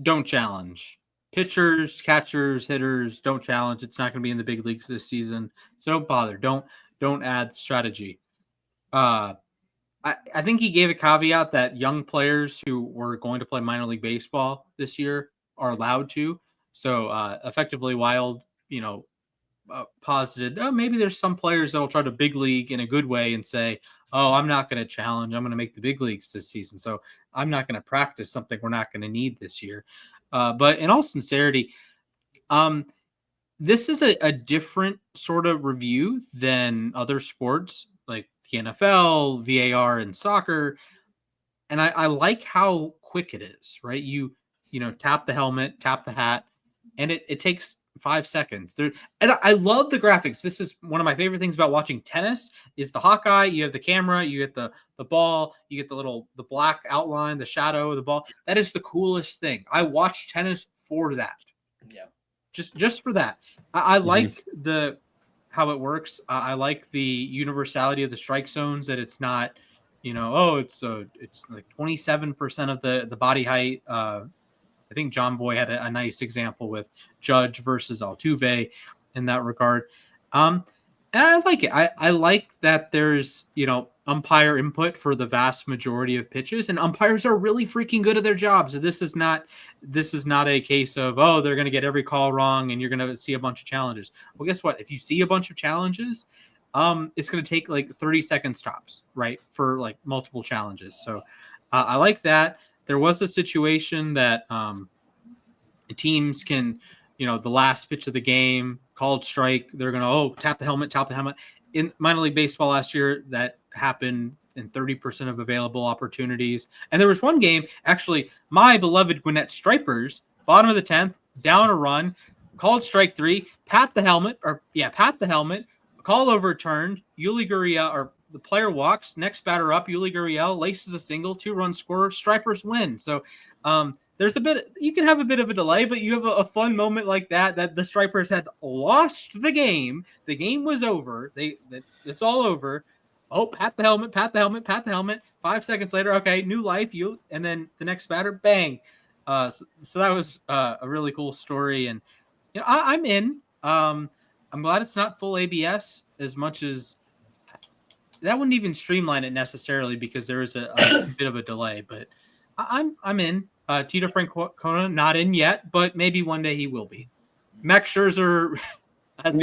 [SPEAKER 3] don't challenge. Pitchers, catchers, hitters don't challenge. It's not going to be in the big leagues this season. So don't bother. Don't add strategy. I think he gave a caveat that young players who were going to play minor league baseball this year are allowed to. So effectively, Wild, posited, maybe there's some players that will try to big league in a good way and say, I'm not going to challenge. I'm going to make the big leagues this season. So I'm not going to practice something we're not going to need this year. But in all sincerity, this is a different sort of review than other sports like the NFL, VAR, and soccer. And I like how quick it is, right? You tap the helmet, tap the hat, and it takes 5 seconds. And I love the graphics. This is one of my favorite things about watching tennis is the Hawkeye. You have the camera, you get the ball, you get the black outline, the shadow of the ball. That is the coolest thing. I watch tennis for that.
[SPEAKER 2] Yeah.
[SPEAKER 3] Just for that. I like how it works. I like the universality of the strike zones, that it's not, it's like 27% of the body height. I think John Boy had a nice example with Judge versus Altuve in that regard. And I like it. I like that there's, umpire input for the vast majority of pitches, and umpires are really freaking good at their jobs. So this is not a case of, they're going to get every call wrong and you're going to see a bunch of challenges. Well, guess what? If you see a bunch of challenges, it's going to take like 30-second stops, right? For like multiple challenges. So I like that. There was a situation that teams can, the last pitch of the game, called strike, they're going to, tap the helmet. In minor league baseball last year, that happened in 30% of available opportunities. And there was one game, actually, my beloved Gwinnett Stripers, bottom of the 10th, down a run, called strike 3, pat the helmet, call overturned, Yuli Gurriel, or the player walks, next batter up, Yuli Gurriel laces a single, 2-run scorer, Stripers win. So there's you can have a bit of a delay, but you have a fun moment like that the Stripers had lost the game. The game was over. It's all over. Oh, pat the helmet. 5 seconds later, okay, new life. And then the next batter, bang. So that was a really cool story, and I'm in. I'm glad it's not full ABS as much as that wouldn't even streamline it necessarily because there is a bit of a delay. But I'm in. Tito Francona not in yet, but maybe one day he will be. Max Scherzer.
[SPEAKER 4] That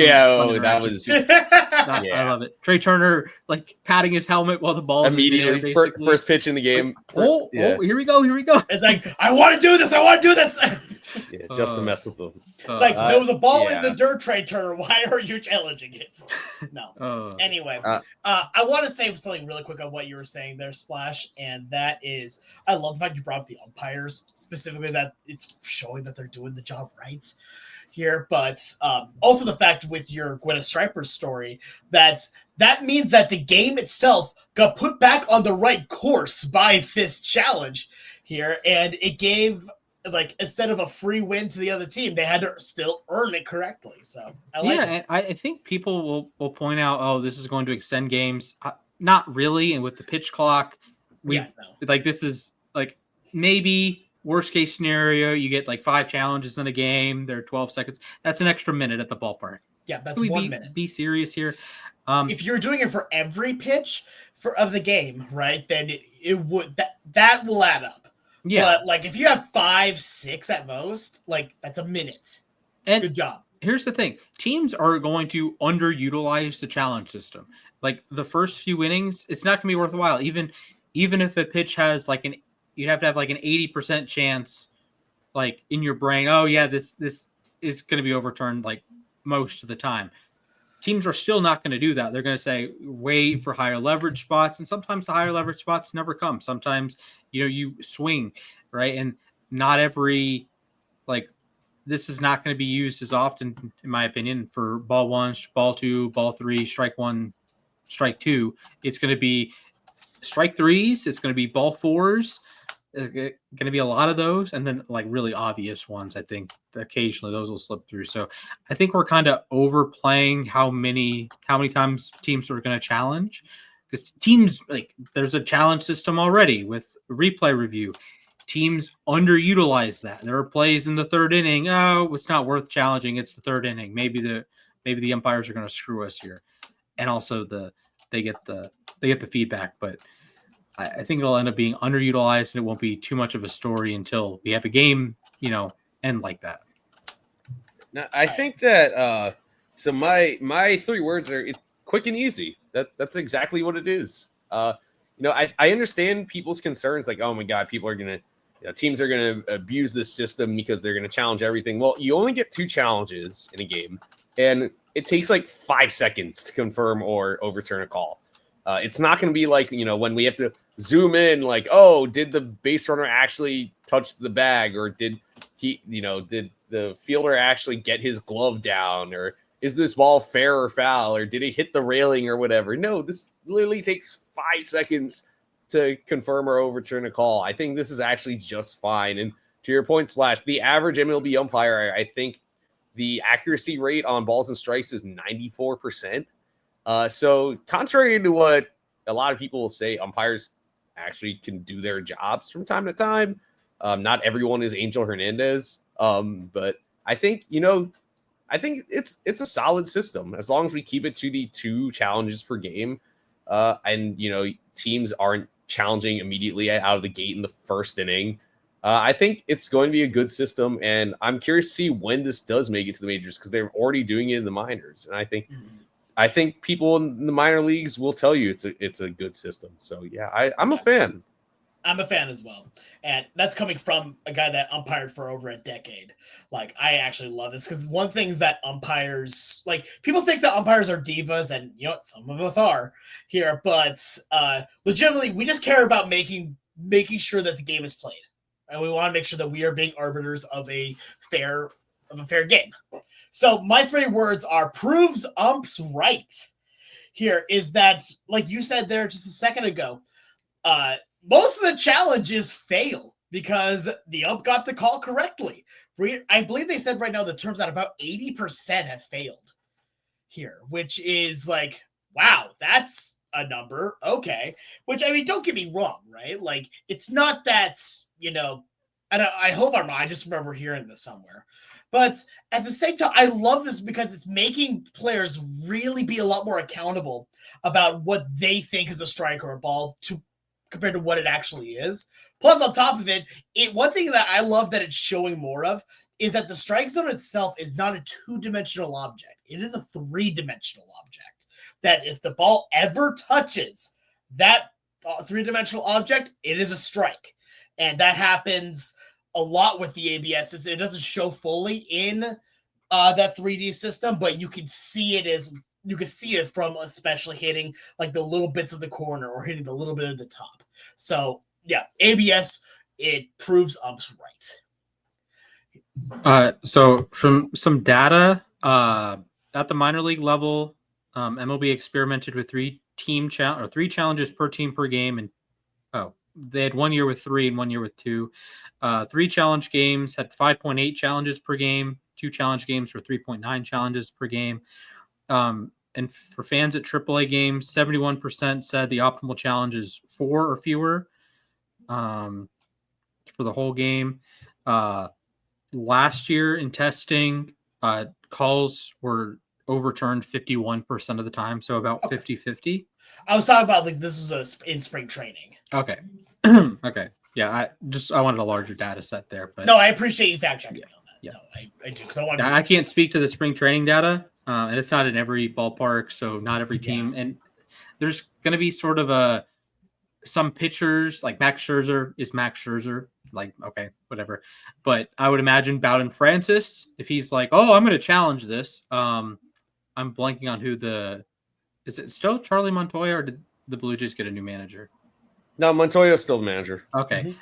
[SPEAKER 4] was.
[SPEAKER 3] I love it. Trey Turner like patting his helmet while the ball's
[SPEAKER 4] immediately first pitch in the game.
[SPEAKER 3] Here we go.
[SPEAKER 2] It's like I want to do this.
[SPEAKER 4] Yeah, just to mess with them.
[SPEAKER 2] It's like there was a ball in the dirt, Trey Turner. Why are you challenging it? No. Anyway, I want to say something really quick on what you were saying there, Splash, and that is I love the fact you brought up the umpires, specifically that it's showing that they're doing the job right here, but also the fact with your Gwyneth Striper story that means that the game itself got put back on the right course by this challenge here, and it gave instead of a free win to the other team, they had to still earn it correctly. So I like it.
[SPEAKER 3] And I think people will point out, oh, this is going to extend games. Not really, and with the pitch clock, this is maybe. Worst case scenario, you get 5 challenges in a game. They're 12 seconds. That's an extra minute at the ballpark.
[SPEAKER 2] Yeah, that's 1 minute.
[SPEAKER 3] Be serious here.
[SPEAKER 2] If you're doing it for every pitch of the game, right, then it would that will add up. Yeah. But if you have 5, 6 at most, that's a minute. And good job.
[SPEAKER 3] Here's the thing: teams are going to underutilize the challenge system. The first few innings, it's not going to be worthwhile. Even if a pitch has you'd have to have an 80% chance, in your brain. Oh yeah, this is going to be overturned most of the time. Teams are still not going to do that. They're going to say wait for higher leverage spots, and sometimes the higher leverage spots never come. Sometimes you swing, right, and not every this is not going to be used as often, in my opinion, for ball 1, ball 2, ball 3, strike 1, strike 2. It's going to be strike 3s. It's going to be ball 4s. There's going to be a lot of those, and then really obvious ones. I think occasionally those will slip through. So I think we're kind of overplaying how many times teams are going to challenge, because teams there's a challenge system already with replay review. Teams underutilize that. There are plays in the 3rd inning. Oh, it's not worth challenging. It's the 3rd inning. Maybe the umpires are going to screw us here, and also they get the feedback, but. I think it'll end up being underutilized, and it won't be too much of a story until we have a game, end like that.
[SPEAKER 4] Now, I think that so my 3 words are quick and easy. That's exactly what it is. I understand people's concerns, oh my God, people are gonna, teams are gonna abuse this system because they're gonna challenge everything. Well, you only get 2 challenges in a game, and it takes 5 seconds to confirm or overturn a call. It's not going to be when we have to zoom in, did the base runner actually touch the bag, or did did the fielder actually get his glove down, or is this ball fair or foul, or did it hit the railing or whatever? No, this literally takes 5 seconds to confirm or overturn a call. I think this is actually just fine. And to your point, Splash, the average MLB umpire, I think the accuracy rate on balls and strikes is 94%. So contrary to what a lot of people will say, umpires actually can do their jobs from time to time. Not everyone is Angel Hernandez. But I think, I think it's a solid system as long as we keep it to the 2 challenges per game. And, teams aren't challenging immediately out of the gate in the 1st inning. I think it's going to be a good system, and I'm curious to see when this does make it to the majors, because they're already doing it in the minors. And I think people in the minor leagues will tell you it's a good system. So yeah, I'm a fan.
[SPEAKER 2] I'm a fan as well. And that's coming from a guy that umpired for over a decade. I actually love this, because one thing that umpires, people think that umpires are divas, and some of us are here, but legitimately we just care about making sure that the game is played. And we want to make sure that we are being arbiters of a fair game. So my 3 words are proves umps right here is that, like you said there just a second ago, most of the challenges fail because the ump got the call correctly. I believe they said right now the terms that about 80% have failed here, which is like, wow, that's a number. Okay. Which, I mean, don't get me wrong, right? Like, it's not that, and I hope I'm wrong. I just remember hearing this somewhere. But at the same time, I love this because it's making players really be a lot more accountable about what they think is a strike or a ball compared to what it actually is. Plus, on top of it, one thing that I love that it's showing more of is that the strike zone itself is not a two-dimensional object. It is a three-dimensional object. That if the ball ever touches that three-dimensional object, it is a strike. And that happens a lot with the ABS. It doesn't show fully in that 3D system, but you can see it from especially hitting like the little bits of the corner or hitting the little bit of the top. So yeah, ABS, it proves umps right.
[SPEAKER 3] So from some data at the minor league level, MLB experimented with three challenges per team per game, and they had 1 year with 3 and 1 year with 2. 3 challenge games had 5.8 challenges per game. 2 challenge games were 3.9 challenges per game. And for fans at AAA games, 71% said the optimal challenge is 4 or fewer for the whole game. Last year in testing, calls were overturned 51% of the time, so about 50-50.
[SPEAKER 2] I was talking about like this was in spring training.
[SPEAKER 3] Okay. Okay. Yeah, I wanted a larger data set there, but
[SPEAKER 2] no, I appreciate you fact checking on that.
[SPEAKER 3] Yeah,
[SPEAKER 2] no, I do because
[SPEAKER 3] I can't speak to the spring training data, and it's not in every ballpark, so not every team. Yeah. And there's going to be sort of some pitchers like Max Scherzer, like okay, whatever. But I would imagine Bowden Francis, if he's like, oh, I'm going to challenge this. I'm blanking on is it still Charlie Montoya, or did the Blue Jays get a new manager?
[SPEAKER 4] No, Montoya's still the manager.
[SPEAKER 3] Okay.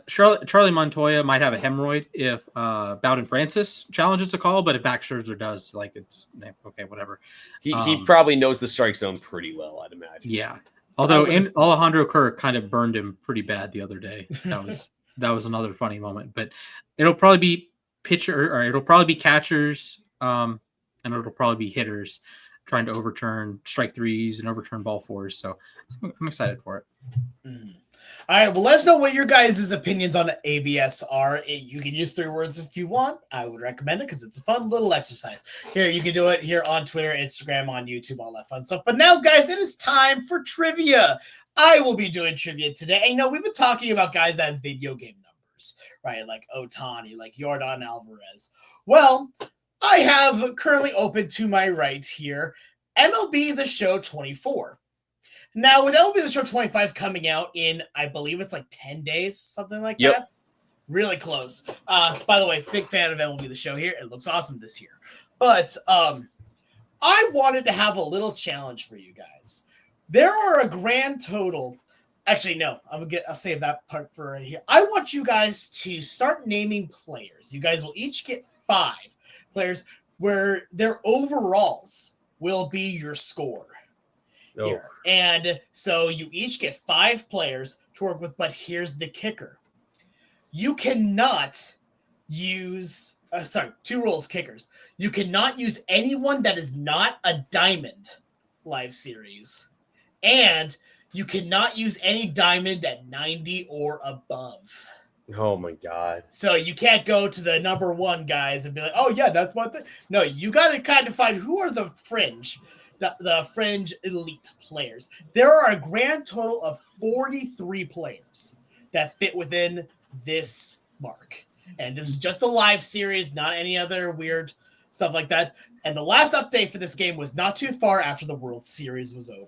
[SPEAKER 3] Charlie Montoya might have a hemorrhoid if Bowden Francis challenges a call, but if Max Scherzer does, like it's okay, whatever.
[SPEAKER 4] He probably knows the strike zone pretty well, I'd imagine.
[SPEAKER 3] Yeah. Although Alejandro Kirk kind of burned him pretty bad the other day. That was another funny moment. But it'll probably be it'll probably be catchers, and it'll probably be hitters trying to overturn strike threes and overturn ball fours. So I'm excited for it.
[SPEAKER 2] Mm-hmm. All right. Well, let us know what your guys' opinions on ABS are. You can use 3 words if you want. I would recommend it because it's a fun little exercise. Here, you can do it here on Twitter, Instagram, on YouTube, all that fun stuff. But now, guys, it is time for trivia. I will be doing trivia today. And, we've been talking about guys that have video game numbers, right? Like Ohtani, like Yordan Alvarez. Well, I have currently open to my right here MLB The Show 24. Now, with MLB The Show 25 coming out in, I believe it's like 10 days, something like that. Really close. By the way, big fan of MLB The Show here. It looks awesome this year. But I wanted to have a little challenge for you guys. There are a grand total. Actually, no. I'll save that part for right here. I want you guys to start naming players. You guys will each get 5 players where their overalls will be your score. Here. And so you each get 5 players to work with, but here's the kicker. You cannot use 2 rules, kickers. You cannot use anyone that is not a diamond live series. And you cannot use any diamond at 90 or above.
[SPEAKER 4] Oh my God.
[SPEAKER 2] So you can't go to the number 1 guys and be like, oh yeah, that's one thing. No, you got to kind of find who are the fringe elite players. There are a grand total of 43 players that fit within this mark. And this is just a live series, not any other weird stuff like that. And the last update for this game was not too far after the World Series was over.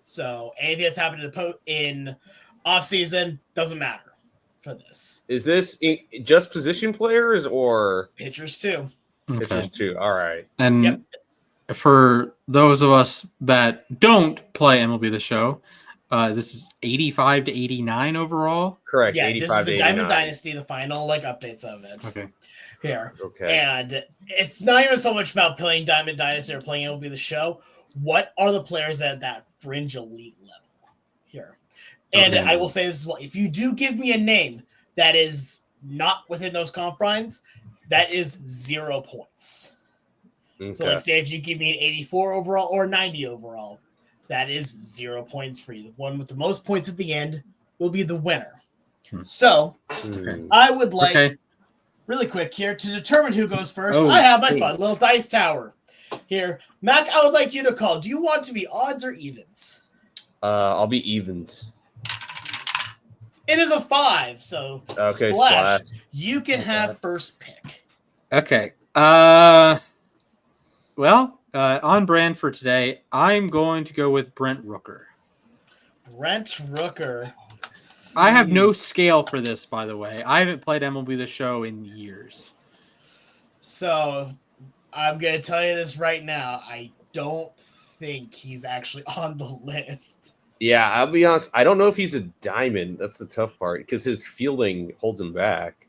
[SPEAKER 2] So anything that's happened in off season doesn't matter for this.
[SPEAKER 4] Is this just position players or
[SPEAKER 2] pitchers too?
[SPEAKER 3] Okay.
[SPEAKER 4] Pitchers too. All right.
[SPEAKER 3] And for those of us that don't play MLB The Show, This is 85 to 89 overall.
[SPEAKER 4] Correct.
[SPEAKER 2] Yeah, this is
[SPEAKER 4] 85
[SPEAKER 2] the
[SPEAKER 4] to
[SPEAKER 2] Diamond
[SPEAKER 4] 89.
[SPEAKER 2] Dynasty, the final updates of it.
[SPEAKER 3] Okay.
[SPEAKER 2] Here.
[SPEAKER 4] Okay.
[SPEAKER 2] And it's not even so much about playing Diamond Dynasty or playing MLB The Show. What are the players at that fringe elite level here? And
[SPEAKER 3] Okay.
[SPEAKER 2] I will say this as well. If you do give me a name that is not within those confines, that is 0 points.
[SPEAKER 4] Okay.
[SPEAKER 2] So, like, say if you give me an 84 overall or 90 overall, that is 0 points for you. The one with the most points at the end will be the winner. So, I would like, really quick here, to determine who goes first, I have my fun little dice tower here. Mac, I would like you to call. Do you want to be odds or evens?
[SPEAKER 4] I'll be evens.
[SPEAKER 2] It is a 5, so
[SPEAKER 4] Okay,
[SPEAKER 2] Splash, you can have first pick.
[SPEAKER 3] Okay. Well, on brand for today, I'm going to go with Brent Rooker.
[SPEAKER 2] Brent Rooker.
[SPEAKER 3] I have no scale for this, by the way. I haven't played MLB The Show in years.
[SPEAKER 2] So, I'm going to tell you this right now. I don't think he's actually on the list.
[SPEAKER 4] Yeah, I'll be honest. I don't know if he's a diamond. That's the tough part because his fielding holds him back.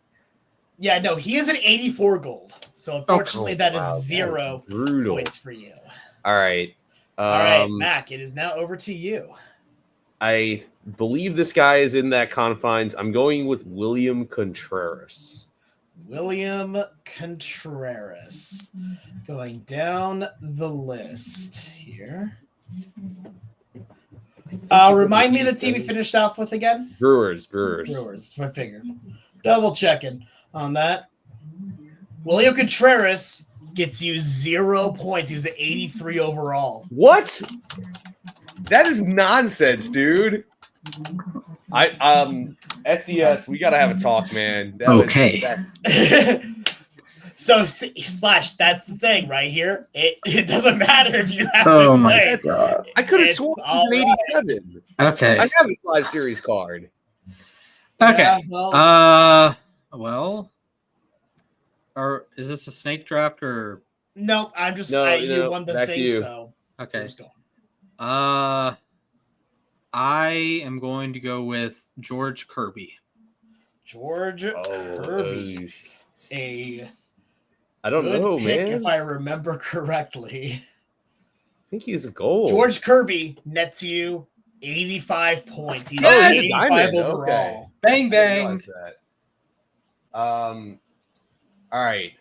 [SPEAKER 2] Yeah, no, he is an 84 gold. So, unfortunately, that is
[SPEAKER 4] wow,
[SPEAKER 2] 0
[SPEAKER 4] brutal.
[SPEAKER 2] points for you.
[SPEAKER 4] All right.
[SPEAKER 2] All right, Mac, it is now over to you.
[SPEAKER 4] I believe this guy is in that confines. I'm going with William Contreras.
[SPEAKER 2] William Contreras. Going down the list here. Remind me the team you finished off with again?
[SPEAKER 4] Brewers.
[SPEAKER 2] I figured. Double checking on that. William Contreras gets you 0 points. He was at 83 overall.
[SPEAKER 4] What? That is nonsense, dude. SDS, we gotta have a talk, man.
[SPEAKER 2] So, Splash, that's the thing right here. It doesn't matter if you have
[SPEAKER 3] Oh
[SPEAKER 2] to
[SPEAKER 3] my
[SPEAKER 2] play.
[SPEAKER 3] God.
[SPEAKER 4] I could have sworn he was an 87.
[SPEAKER 3] Okay.
[SPEAKER 4] I have his 5 series card.
[SPEAKER 3] Okay.
[SPEAKER 2] Yeah, well,
[SPEAKER 3] well, or is this a snake draft or?
[SPEAKER 2] no, I'm just
[SPEAKER 4] No,
[SPEAKER 2] you won the
[SPEAKER 4] back to
[SPEAKER 2] thing,
[SPEAKER 4] you.
[SPEAKER 2] so
[SPEAKER 3] Okay.
[SPEAKER 2] just go.
[SPEAKER 3] I am going to go with George Kirby.
[SPEAKER 2] George Kirby, a
[SPEAKER 4] I don't
[SPEAKER 2] good
[SPEAKER 4] know,
[SPEAKER 2] pick,
[SPEAKER 4] man.
[SPEAKER 2] if I remember correctly.
[SPEAKER 4] I think he's a goal.
[SPEAKER 2] George Kirby nets you 85 points. He's
[SPEAKER 3] Yes!
[SPEAKER 2] 85
[SPEAKER 4] Diamond,
[SPEAKER 2] overall.
[SPEAKER 4] okay.
[SPEAKER 3] Bang
[SPEAKER 4] I
[SPEAKER 3] bang.
[SPEAKER 4] didn't realize that. All right.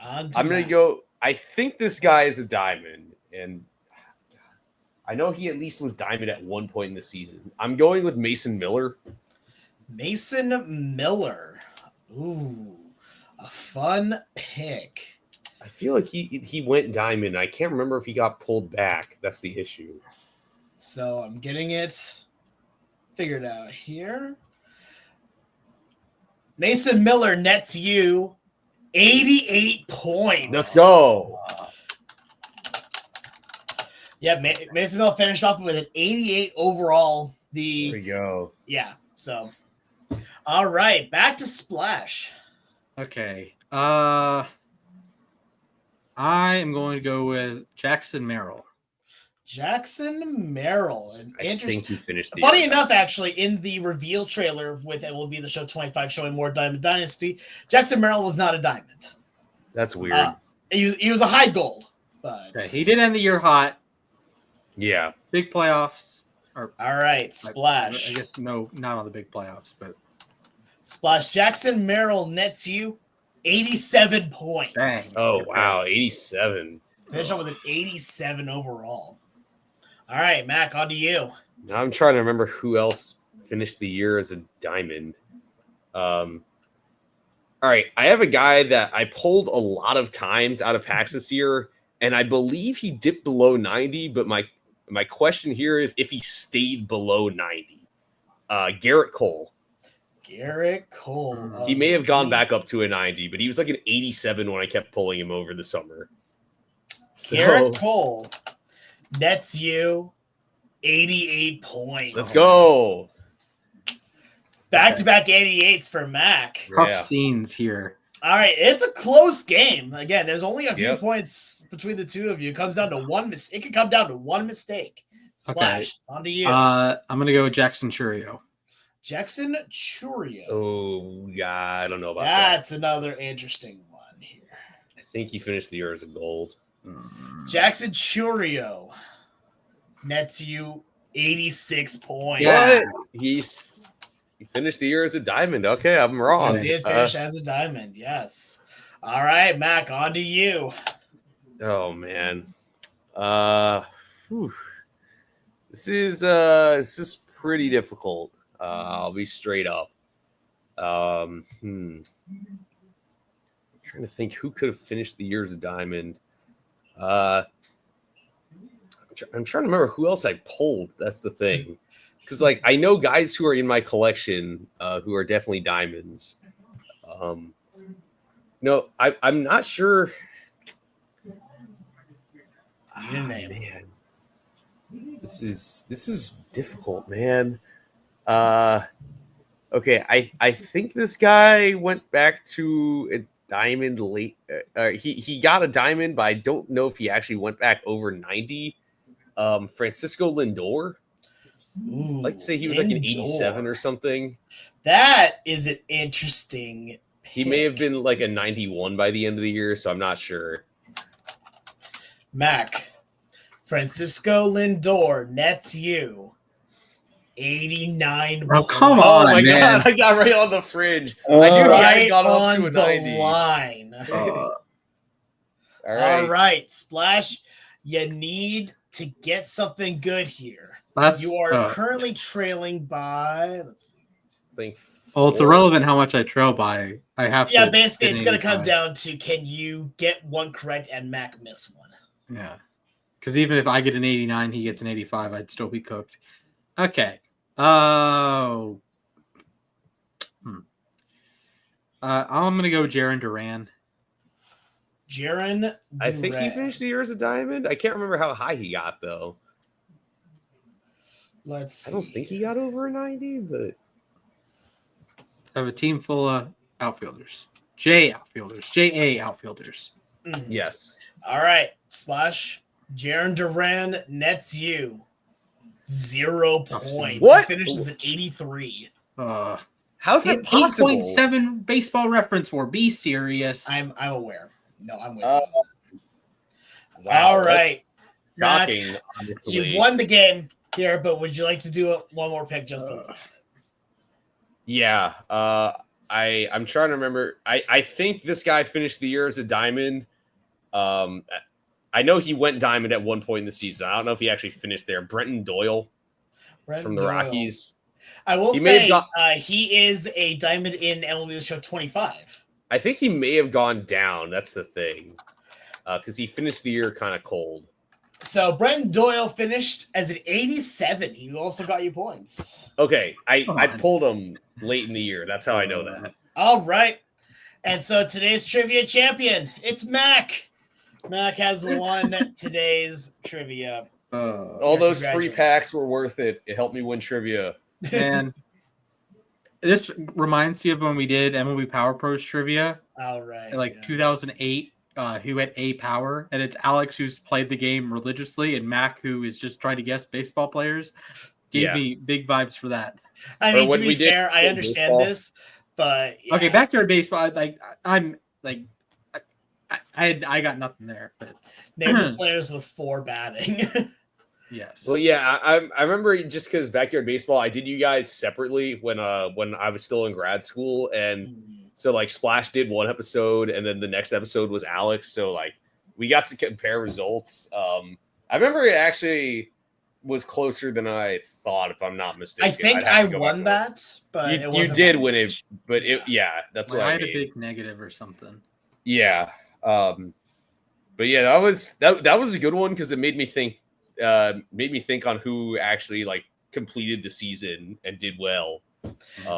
[SPEAKER 2] On to
[SPEAKER 4] I'm gonna
[SPEAKER 2] Matt.
[SPEAKER 4] go. I think this guy is a diamond, and I know he at least was diamond at one point in the season. I'm going with Mason Miller.
[SPEAKER 2] Mason Miller. Ooh, a fun pick.
[SPEAKER 4] I feel like he went diamond. I can't remember if he got pulled back. That's the issue.
[SPEAKER 2] So I'm getting it figured out here. Mason Miller nets you 88 points.
[SPEAKER 4] Let's go.
[SPEAKER 2] Yeah, Mason Miller finished off with an 88 overall.
[SPEAKER 4] There we go.
[SPEAKER 2] Yeah, so. All right, back to Splash.
[SPEAKER 3] Okay. I am going to go with Jackson Merrill.
[SPEAKER 2] Jackson Merrill. And
[SPEAKER 4] I think he finished the
[SPEAKER 2] funny
[SPEAKER 4] year.
[SPEAKER 2] enough, actually, in the reveal trailer with MLB The Show 25 showing more Diamond Dynasty, Jackson Merrill was not a diamond.
[SPEAKER 4] That's weird.
[SPEAKER 2] He was a high gold, but
[SPEAKER 3] Okay, he did end the year hot.
[SPEAKER 4] Yeah.
[SPEAKER 3] Big playoffs. Or
[SPEAKER 2] all right, Splash.
[SPEAKER 3] I guess no, not on the big playoffs, but
[SPEAKER 2] Splash. Jackson Merrill nets you 87 points.
[SPEAKER 3] Dang.
[SPEAKER 4] Oh, wow. 87.
[SPEAKER 2] Finish up with an 87 overall. All right, Mac, on to you.
[SPEAKER 4] Now I'm trying to remember who else finished the year as a diamond. All right, I have a guy that I pulled a lot of times out of packs this year, and I believe he dipped below 90, but my question here is if he stayed below 90. Garrett Cole.
[SPEAKER 2] Garrett Cole.
[SPEAKER 4] He may have gone back up to a 90, but he was like an 87 when I kept pulling him over the summer.
[SPEAKER 2] Garrett Cole nets you 88 points.
[SPEAKER 4] Let's go.
[SPEAKER 2] Back-to-back 88s for Mac.
[SPEAKER 3] tough
[SPEAKER 4] Yeah.
[SPEAKER 3] scenes here.
[SPEAKER 2] All right, it's a close game. Again, there's only a few
[SPEAKER 4] Yep.
[SPEAKER 2] points between the two of you. It comes down to one. It can come down to one mistake Splash. On to you.
[SPEAKER 3] I'm gonna go Jackson Churio.
[SPEAKER 2] Jackson Churio.
[SPEAKER 4] Oh, yeah, I don't know about
[SPEAKER 2] That's another interesting one here.
[SPEAKER 4] that. I think he finished the year as a gold.
[SPEAKER 2] Jackson Churio nets you 86 points.
[SPEAKER 3] Yeah.
[SPEAKER 4] What? He finished the year as a diamond. Okay, I'm wrong.
[SPEAKER 2] He did finish as a diamond, yes. All right, Mac, on to you.
[SPEAKER 4] Oh man. Whew. This is pretty difficult. I'll be straight up. I'm trying to think who could have finished the year as a diamond. I'm trying to remember who else I pulled. That's the thing, because like I know guys who are in my collection who are definitely diamonds. No, I'm not sure.
[SPEAKER 2] Man.
[SPEAKER 4] This is difficult, man. Okay, I think this guy went back to a diamond late. He got a diamond, but I don't know if he actually went back over 90. Francisco Lindor.
[SPEAKER 2] Ooh,
[SPEAKER 4] I'd like to say he was like an 87 or something.
[SPEAKER 2] That is an interesting pick.
[SPEAKER 4] He may have been like a 91 by the end of the year, so I'm not sure.
[SPEAKER 2] Mac, Francisco Lindor nets you 89
[SPEAKER 3] Oh, come
[SPEAKER 2] points.
[SPEAKER 3] on,
[SPEAKER 4] Oh my
[SPEAKER 3] man.
[SPEAKER 4] god, I got right on the fringe. I knew he
[SPEAKER 2] Right
[SPEAKER 4] had gone up
[SPEAKER 2] on
[SPEAKER 4] to a
[SPEAKER 2] the
[SPEAKER 4] 90.
[SPEAKER 2] line.
[SPEAKER 4] All
[SPEAKER 2] All right, Splash, you need to get something good here. You are currently trailing by, let's see.
[SPEAKER 3] Well, it's irrelevant how much I trail by. I have to.
[SPEAKER 2] Yeah, basically,
[SPEAKER 3] get
[SPEAKER 2] it's
[SPEAKER 3] an
[SPEAKER 2] going to come
[SPEAKER 3] 85.
[SPEAKER 2] down to can you get one correct and Mac miss one.
[SPEAKER 3] Yeah. Because even if I get an 89, he gets an 85, I'd still be cooked. Okay. Oh. I'm going to go Jaron Duran.
[SPEAKER 2] Jaron Duran.
[SPEAKER 4] I think he finished the year as a diamond. I can't remember how high he got, though.
[SPEAKER 2] Let's see.
[SPEAKER 4] I don't think he got over a 90, but...
[SPEAKER 3] I have a team full of outfielders. JA outfielders.
[SPEAKER 4] Yes.
[SPEAKER 2] All right, Splash. Jaron Duran nets you 0 points.
[SPEAKER 4] What?
[SPEAKER 2] He finishes at 83.
[SPEAKER 4] How's that possible?
[SPEAKER 3] 8.7 baseball reference war. Be serious.
[SPEAKER 2] I'm aware. No, I'm with
[SPEAKER 4] Wow,
[SPEAKER 2] you. All
[SPEAKER 4] that's
[SPEAKER 2] right, Mac,
[SPEAKER 4] shocking, honestly.
[SPEAKER 2] you've won the game here, but would you like to do one more pick just for the fun?
[SPEAKER 4] Yeah. I'm trying to remember. I think this guy finished the year as a diamond. I know he went diamond at one point in the season. I don't know if he actually finished there. Brenton Doyle from the Rockies.
[SPEAKER 2] I will say he is a diamond in MLB The Show 25.
[SPEAKER 4] I think he may have gone down. That's the thing. Because he finished the year kind of cold.
[SPEAKER 2] So Brenton Doyle finished as an 87. He also got you points.
[SPEAKER 4] Okay. I pulled him late in the year. That's how I know that.
[SPEAKER 2] All right. And so today's trivia champion, it's Mac. Mac has won today's trivia.
[SPEAKER 4] All those free packs were worth it. It helped me win trivia.
[SPEAKER 3] And this reminds me of when we did MLB Power Pros trivia.
[SPEAKER 2] All right.
[SPEAKER 3] Like 2008, who had A Power. And it's Alex who's played the game religiously and Mac who is just trying to guess baseball players. Gave me big vibes for that.
[SPEAKER 2] I mean, to be fair, I understand this, but yeah.
[SPEAKER 3] Okay, backyard baseball. I got nothing there. But
[SPEAKER 2] name the players with 4 batting.
[SPEAKER 3] Yes.
[SPEAKER 4] Well, yeah, I remember just because backyard baseball, I did you guys separately when I was still in grad school, and so like Splash did one episode, and then the next episode was Alex. So like we got to compare results. I remember it actually was closer than I thought, if I'm not mistaken.
[SPEAKER 2] I think I won that, but
[SPEAKER 4] you did win it. But that's what
[SPEAKER 3] I had a big negative or something.
[SPEAKER 4] Yeah. But yeah, that was a good one because it made me think on who actually like completed the season and did well.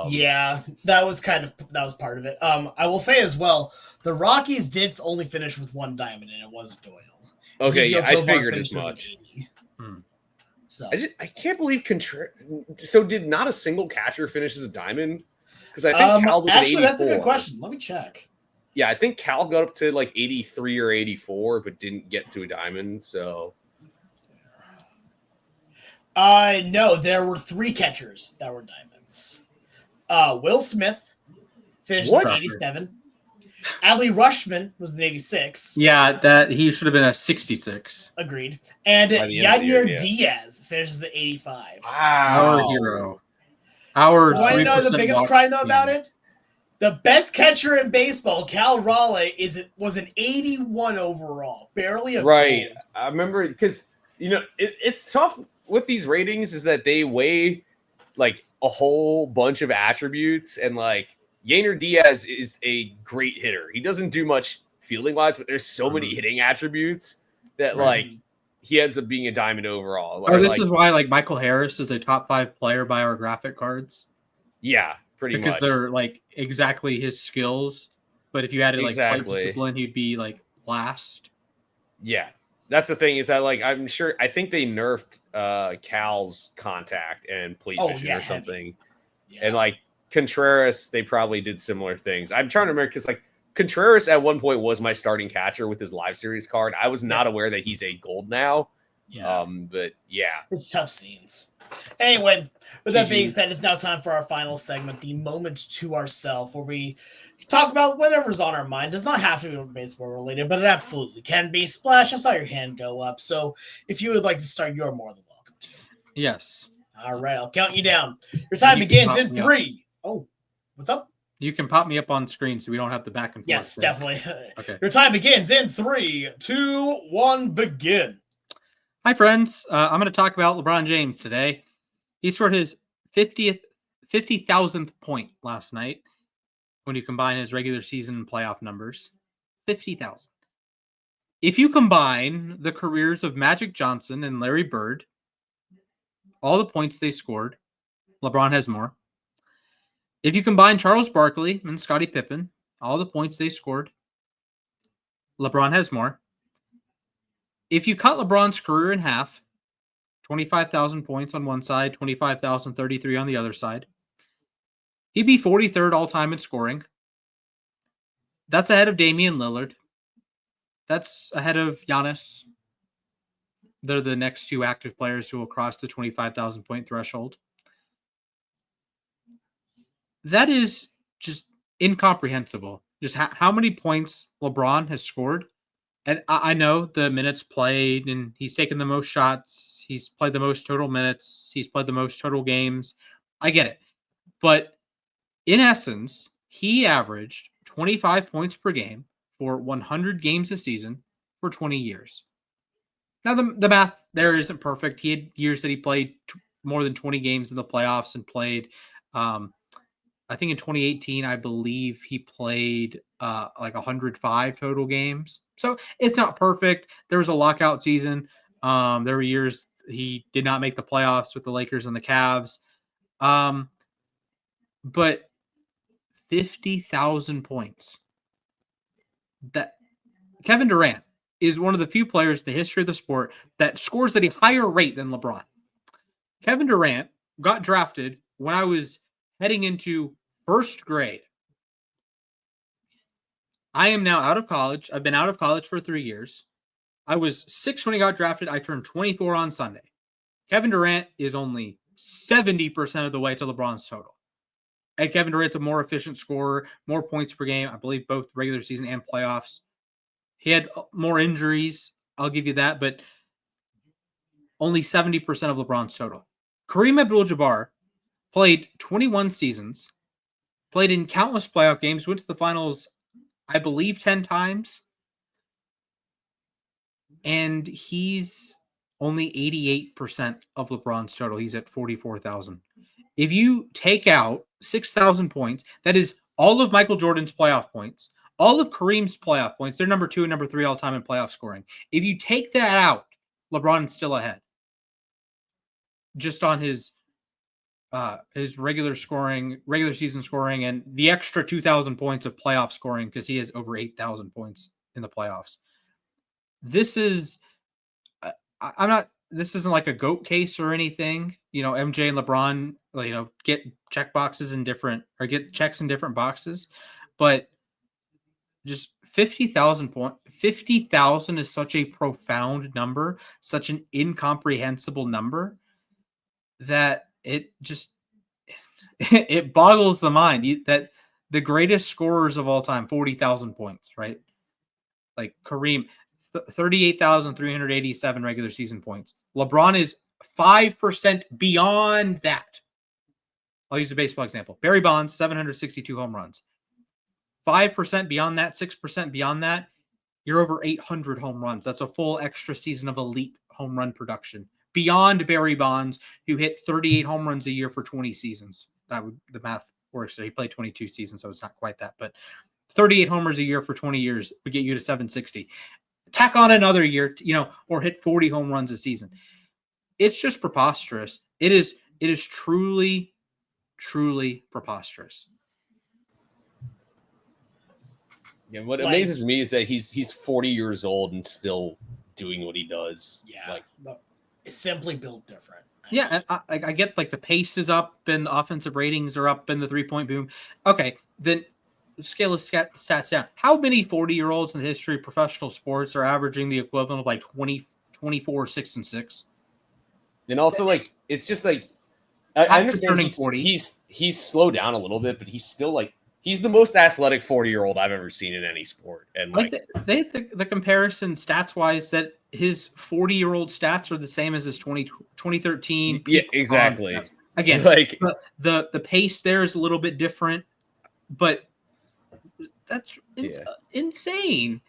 [SPEAKER 2] Yeah, that was part of it. I will say as well, the Rockies did only finish with 1 diamond, and it was Doyle.
[SPEAKER 4] Okay, yeah, I figured as much.
[SPEAKER 2] So
[SPEAKER 4] I can't believe so did not a single catcher finish as a diamond? Because I think Cal was
[SPEAKER 2] actually,
[SPEAKER 4] an 84.
[SPEAKER 2] That's a good question. Let me check.
[SPEAKER 4] Yeah, I think Cal got up to like 83 or 84, but didn't get to a diamond. So
[SPEAKER 2] No, there were 3 catchers that were diamonds. Will Smith finished
[SPEAKER 4] What?
[SPEAKER 2] at 87. Adley Rushman was an 86.
[SPEAKER 3] Yeah, that he should have been a 66.
[SPEAKER 2] Agreed. And
[SPEAKER 4] By the end of the year,
[SPEAKER 2] Yair
[SPEAKER 4] yeah.
[SPEAKER 2] Diaz finishes at 85.
[SPEAKER 3] Our hero. Our
[SPEAKER 2] Want to know the
[SPEAKER 3] 3%
[SPEAKER 2] biggest
[SPEAKER 3] walk
[SPEAKER 2] crime though
[SPEAKER 3] team.
[SPEAKER 2] about it? The best catcher in baseball, Cal Raleigh, was an 81 overall, barely a
[SPEAKER 4] Right.
[SPEAKER 2] gold.
[SPEAKER 4] I remember because it's tough with these ratings is that they weigh like a whole bunch of attributes, and like Yainer Diaz is a great hitter. He doesn't do much fielding wise, but there's so many hitting attributes that like he ends up being a diamond overall.
[SPEAKER 3] Oh, this is why like Michael Harris is a top 5 player by our graphic cards.
[SPEAKER 4] Yeah, pretty
[SPEAKER 3] because
[SPEAKER 4] much.
[SPEAKER 3] they're like exactly his skills. But if you added like plate discipline, he'd be like last.
[SPEAKER 4] Yeah. That's the thing is that like I think they nerfed Cal's contact and plate vision or something. Yeah. And like Contreras, they probably did similar things. I'm trying to remember because like Contreras at one point was my starting catcher with his live series card. I was not aware that he's a gold now.
[SPEAKER 2] Yeah.
[SPEAKER 4] But yeah.
[SPEAKER 2] It's tough scenes. Anyway, with that being said, it's now time for our final segment, the moment to ourselves, where we talk about whatever's on our mind. It does not have to be baseball related, but it absolutely can be. Splash, I saw your hand go up. So if you would like to start, you're more than welcome to.
[SPEAKER 3] Yes.
[SPEAKER 2] All right, I'll count you down. Your time begins in 3. Oh, what's up?
[SPEAKER 3] You can pop me up on screen so we don't have to back and forth.
[SPEAKER 2] Yes, definitely.
[SPEAKER 3] Okay.
[SPEAKER 2] Your time begins in 3, 2, 1, begin.
[SPEAKER 3] Hi, friends. I'm going to talk about LeBron James today. He scored his 50,000th point last night when you combine his regular season and playoff numbers. 50,000. If you combine the careers of Magic Johnson and Larry Bird, all the points they scored, LeBron has more. If you combine Charles Barkley and Scottie Pippen, all the points they scored, LeBron has more. If you cut LeBron's career in half, 25,000 points on one side, 25,033 on the other side, he'd be 43rd all-time in scoring. That's ahead of Damian Lillard. That's ahead of Giannis. They're the next 2 active players who will cross the 25,000 point threshold. That is just incomprehensible. Just how many points LeBron has scored. And I know the minutes played, and he's taken the most shots. He's played the most total minutes. He's played the most total games. I get it. But in essence, he averaged 25 points per game for 100 games a season for 20 years. Now, the math there isn't perfect. He had years that he played more than 20 games in the playoffs and played, I think in 2018, I believe he played like 105 total games. So it's not perfect. There was a lockout season. There were years he did not make the playoffs with the Lakers and the Cavs. But 50,000 points. That Kevin Durant is one of the few players in the history of the sport that scores at a higher rate than LeBron. Kevin Durant got drafted when I was heading into first grade. I am now out of college. I've been out of college for 3 years. I was 6 when he got drafted. I turned 24 on Sunday. Kevin Durant is only 70% of the way to LeBron's total. And Kevin Durant's a more efficient scorer, more points per game, I believe both regular season and playoffs. He had more injuries, I'll give you that, but only 70% of LeBron's total. Kareem Abdul-Jabbar played 21 seasons, played in countless playoff games, went to the finals, I believe, 10 times. And he's only 88% of LeBron's total. He's at 44,000. If you take out 6,000 points, that is all of Michael Jordan's playoff points, all of Kareem's playoff points. They're number 2 and number 3 all time in playoff scoring. If you take that out, LeBron's still ahead. Just on his regular season scoring, and the extra 2,000 points of playoff scoring because he has over 8,000 points in the playoffs. This is, this isn't like a GOAT case or anything. You know, MJ and LeBron, get check boxes in different, or get checks in different boxes, but just 50,000 points. 50,000 is such a profound number, such an incomprehensible number that it just it boggles the mind that the greatest scorers of all time, 40,000 points, right? Like Kareem, 38,387 regular season points. LeBron is 5% beyond that. I'll use a baseball example. Barry Bonds, 762 home runs. 5% beyond that, 6% beyond that, you're over 800 home runs. That's a full extra season of elite home run production. Beyond Barry Bonds, who hit 38 home runs a year for 20 seasons. The math works. So he played 22 seasons, so it's not quite that. But 38 homers a year for 20 years would get you to 760. Tack on another year, or hit 40 home runs a season. It's just preposterous. It is truly, truly preposterous.
[SPEAKER 4] Yeah, what amazes me is that he's 40 years old and still doing what he does.
[SPEAKER 2] Yeah, it's simply built different.
[SPEAKER 3] Yeah, and I get like the pace is up and the offensive ratings are up and the 3-point boom. Okay, then scale of stats down. How many 40-year-olds in the history of professional sports are averaging the equivalent of like 24, 6, and 6?
[SPEAKER 4] And also, like, it's just like I understand he's slowed down a little bit, but he's still like he's the most athletic 40-year-old I've ever seen in any sport. And like
[SPEAKER 3] they had the comparison stats wise that his 40-year-old stats are the same as his 2013.
[SPEAKER 4] Yeah, exactly.
[SPEAKER 3] Again, like the pace there is a little bit different, but that's insane.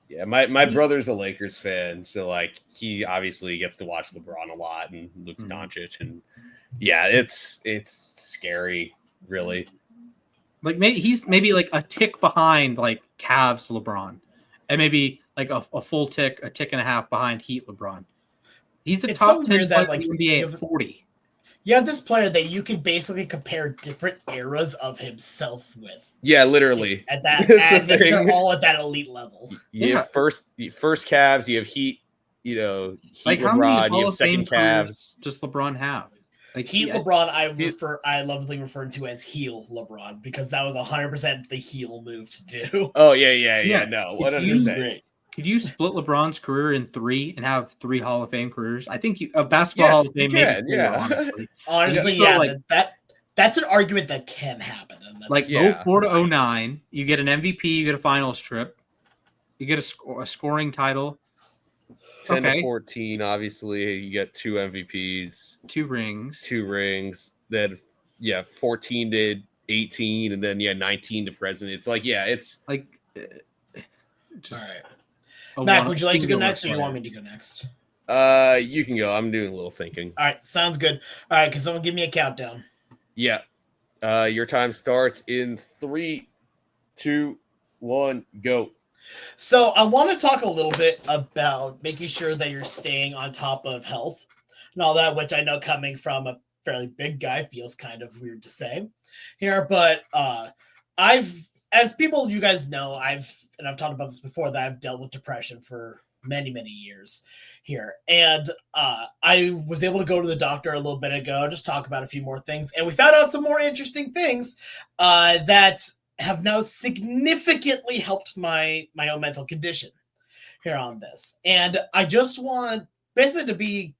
[SPEAKER 4] Yeah, my brother's a Lakers fan, so like he obviously gets to watch LeBron a lot and Luka Doncic, and yeah, it's scary, really.
[SPEAKER 3] Like he's maybe like a tick behind like Cavs LeBron, and maybe like a full tick, a tick and a half behind Heat LeBron. He's a top 10 player in the NBA at 40.
[SPEAKER 2] You have this player that you can basically compare different eras of himself with.
[SPEAKER 4] Yeah, literally.
[SPEAKER 2] At that, they're all at that elite level.
[SPEAKER 4] You have first Cavs, you have Heat, Heat
[SPEAKER 3] like
[SPEAKER 4] LeBron, you have second Cavs.
[SPEAKER 3] Does LeBron have?
[SPEAKER 2] Like Heat LeBron, I lovingly referred to as heel LeBron because that was 100% the heel move to do.
[SPEAKER 4] Oh yeah. No, 100%.
[SPEAKER 3] Could you split LeBron's career in 3 and have 3 Hall of Fame careers? I think a basketball Hall of Fame maybe 4, honestly.
[SPEAKER 2] That's an argument that can happen. And that's,
[SPEAKER 3] 04 to 09, you get an MVP, you get a finals trip, you get a scoring title.
[SPEAKER 4] 10 to 14, obviously, you get 2 MVPs,
[SPEAKER 3] 2 rings.
[SPEAKER 4] Then 14 to 18, and then 19 to present. It's like it's
[SPEAKER 2] like all right. Mac, would you like to go next, or you want me to go next?
[SPEAKER 4] You can go. I'm doing a little thinking.
[SPEAKER 2] All right, sounds good. All right, can someone give me a countdown?
[SPEAKER 4] Yeah. Your time starts in 3, 2, 1, go.
[SPEAKER 2] So I want to talk a little bit about making sure that you're staying on top of health and all that, which I know coming from a fairly big guy feels kind of weird to say here, but as people you guys know, I've talked about this before, that I've dealt with depression for many, many years here. And I was able to go to the doctor a little bit ago, just talk about a few more things. And we found out some more interesting things that have now significantly helped my own mental condition here on this. And I just want basically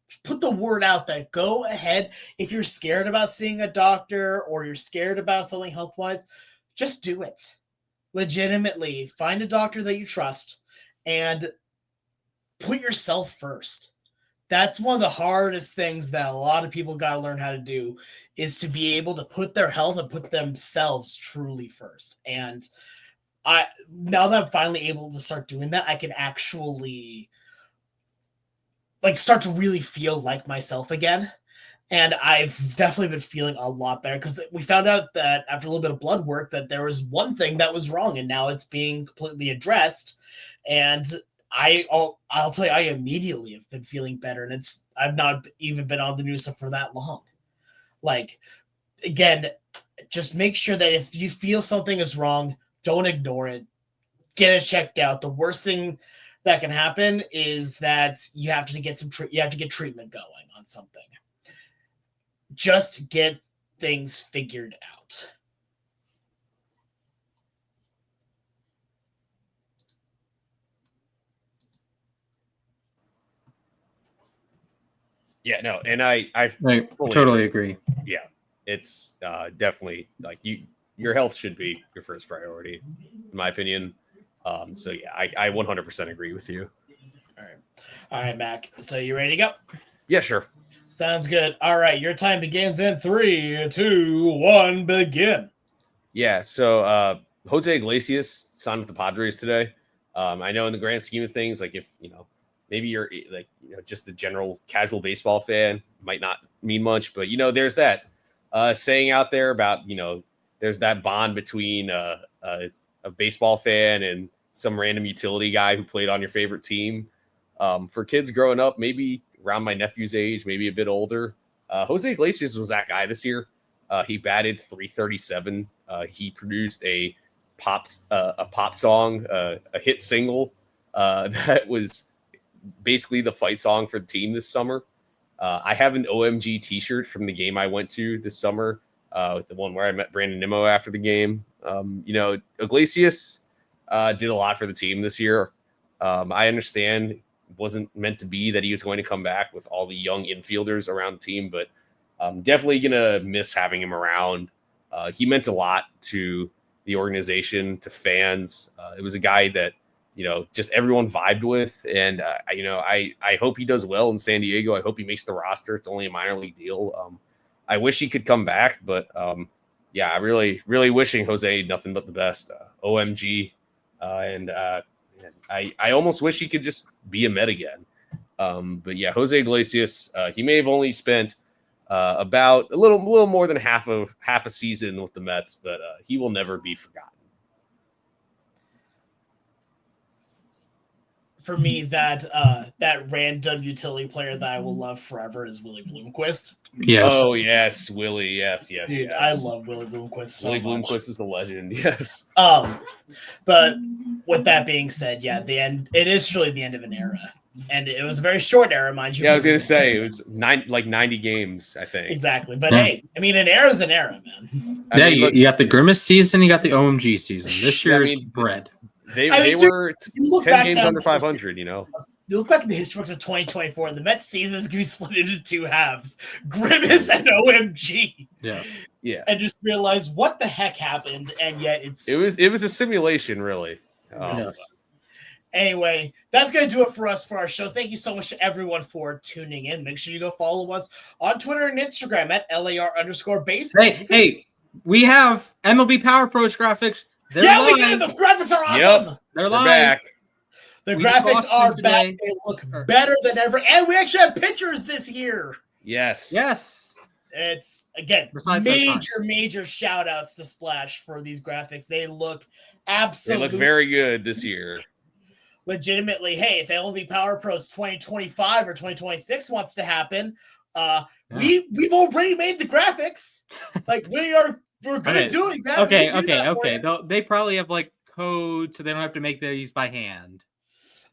[SPEAKER 2] to put the word out that go ahead. If you're scared about seeing a doctor or you're scared about something health-wise, just do it. Legitimately, find a doctor that you trust and put yourself first. That's one of the hardest things that a lot of people got to learn how to do, is to be able to put their health and put themselves truly first. And now that I'm finally able to start doing that, I can actually start to really feel like myself again. And I've definitely been feeling a lot better because we found out that after a little bit of blood work that there was one thing that was wrong, and now it's being completely addressed. And I'll tell you, I immediately have been feeling better, and I've not even been on the news for that long. Again, just make sure that if you feel something is wrong, don't ignore it. Get it checked out. The worst thing that can happen is that you have to get treatment going on something. Just get things figured out.
[SPEAKER 4] Yeah, no, and I
[SPEAKER 3] totally agree.
[SPEAKER 4] Yeah, it's definitely like your health should be your first priority, in my opinion. So yeah, I 100% agree with you.
[SPEAKER 2] All right, Mac. So you ready to go?
[SPEAKER 4] Yeah, sure.
[SPEAKER 2] Sounds good. All right, your time begins in 3, 2, 1, begin.
[SPEAKER 4] Yeah, so Jose Iglesias signed with the Padres today. I know in the grand scheme of things, like if maybe you're like just a general casual baseball fan, might not mean much, but there's that saying out there about there's that bond between a baseball fan and some random utility guy who played on your favorite team. For kids growing up, maybe around my nephew's age, maybe a bit older, Jose Iglesias was that guy this year. He batted .337. He produced a pop song, a hit single that was basically the fight song for the team this summer. I have an OMG T-shirt from the game I went to this summer, the one where I met Brandon Nimmo after the game. Iglesias did a lot for the team this year. I understand it wasn't meant to be that he was going to come back with all the young infielders around the team, but I'm definitely going to miss having him around. He meant a lot to the organization, to fans. It was a guy that, just everyone vibed with. And, I hope he does well in San Diego. I hope he makes the roster. It's only a minor league deal. I wish he could come back, but I really, really wishing Jose nothing but the best. OMG. I almost wish he could just be a Met again. But yeah, Jose Iglesias, he may have only spent about a little more than half a season with the Mets, but he will never be forgotten.
[SPEAKER 2] For me, that random utility player that I will love forever is Willie Bloomquist.
[SPEAKER 3] Yes.
[SPEAKER 4] Oh yes, Willie. Yes.
[SPEAKER 2] Dude,
[SPEAKER 4] yes.
[SPEAKER 2] I love Willie Bloomquist so much.
[SPEAKER 4] Willie Bloomquist is a legend. Yes.
[SPEAKER 2] But with that being said, yeah, the end. It is truly the end of an era, and it was a very short era, mind you.
[SPEAKER 4] Yeah, I was gonna say it was 90 games, I think.
[SPEAKER 2] Exactly, but hey, I mean, an era is an era, man.
[SPEAKER 3] You got the Grimace season, you got the OMG season. This year's bread.
[SPEAKER 4] They were 10 games under 500, You
[SPEAKER 2] look back in the history books of 2024, the Mets season is going to be split into two halves, Grimace and OMG.
[SPEAKER 3] Yes.
[SPEAKER 4] Yeah.
[SPEAKER 2] And just realize what the heck happened, and yet
[SPEAKER 4] it was a simulation, really.
[SPEAKER 2] Anyway, that's going to do it for us for our show. Thank you so much to everyone for tuning in. Make sure you go follow us on Twitter and Instagram at LAR_baseball.
[SPEAKER 3] Hey, we have MLB Power Pros graphics.
[SPEAKER 2] We do. The graphics are awesome.
[SPEAKER 3] Yep, they're
[SPEAKER 4] back.
[SPEAKER 2] The graphics are back. They look better than ever. And we actually have pictures this year.
[SPEAKER 4] Yes.
[SPEAKER 2] It's, again, major shout outs to Splash for these graphics. They look absolutely.
[SPEAKER 4] They look very good this year.
[SPEAKER 2] Legitimately, hey, if MLB Power Pros 2025 or 2026 wants to happen, we've already made the graphics. Like, we're good at doing that.
[SPEAKER 3] Okay. They probably have like code, so they don't have to make these by hand.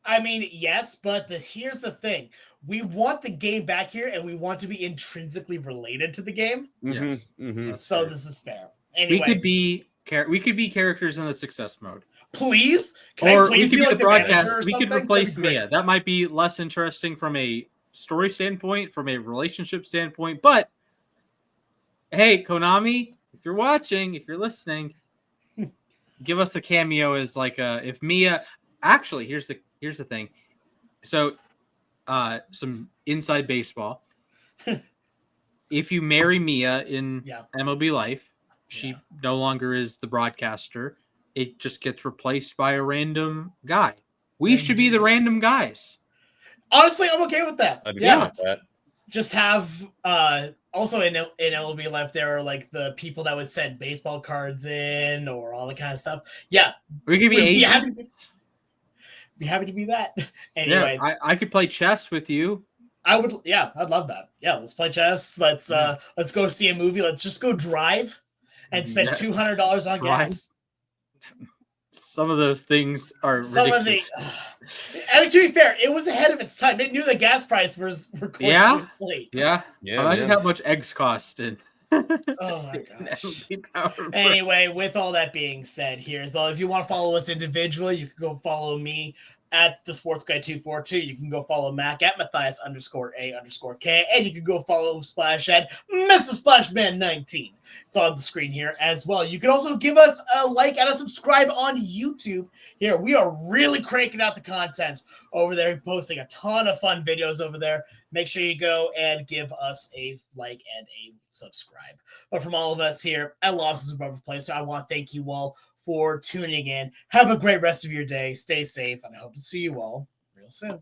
[SPEAKER 2] I mean, yes, but here's the thing: we want the game back here, and we want to be intrinsically related to the game.
[SPEAKER 3] Yes.
[SPEAKER 4] Mm-hmm.
[SPEAKER 2] So this is fair. Anyway,
[SPEAKER 3] we could be characters in the success mode.
[SPEAKER 2] Please,
[SPEAKER 3] or we could be the broadcast. We could replace Mia. That might be less interesting from a story standpoint, from a relationship standpoint. But hey, Konami, if you're watching, if you're listening, give us a cameo as like if Mia. Actually, here's the thing. So, some inside baseball. If you marry Mia in MLB Life, she no longer is the broadcaster. It just gets replaced by a random guy. We should be the random guys.
[SPEAKER 2] Honestly, I'm okay with that.
[SPEAKER 4] I'd be fine with that.
[SPEAKER 2] Just have also in MLB Life, there are like the people that would send baseball cards in or all the kind of stuff. Yeah,
[SPEAKER 3] we could be
[SPEAKER 2] happy to be that. Anyway,
[SPEAKER 3] I could play chess with you.
[SPEAKER 2] I would. Yeah, I'd love that. Yeah, let's play chess. Let's go see a movie. Let's just go drive and spend $200 on gas.
[SPEAKER 3] Some of those things are ridiculous.
[SPEAKER 2] I mean, to be fair, it was ahead of its time. It knew the gas price was late.
[SPEAKER 3] Yeah. Imagine how much eggs cost.
[SPEAKER 2] Oh my gosh. Anyway, with all that being said, here's all. If you want to follow us individually, you can go follow me at the Sports Guy 242. You can go follow Mac at Mathias_A_K, and you can go follow Splash at Mr. Splashman19. It's on the screen here as well. You can also give us a like and a subscribe on YouTube. Here, we are really cranking out the content over there, posting a ton of fun videos over there. Make sure you go and give us a like and a subscribe. But from all of us here at Losses Above Replacement, I want to thank you all for tuning in. Have a great rest of your day. Stay safe, and I hope to see you all real soon.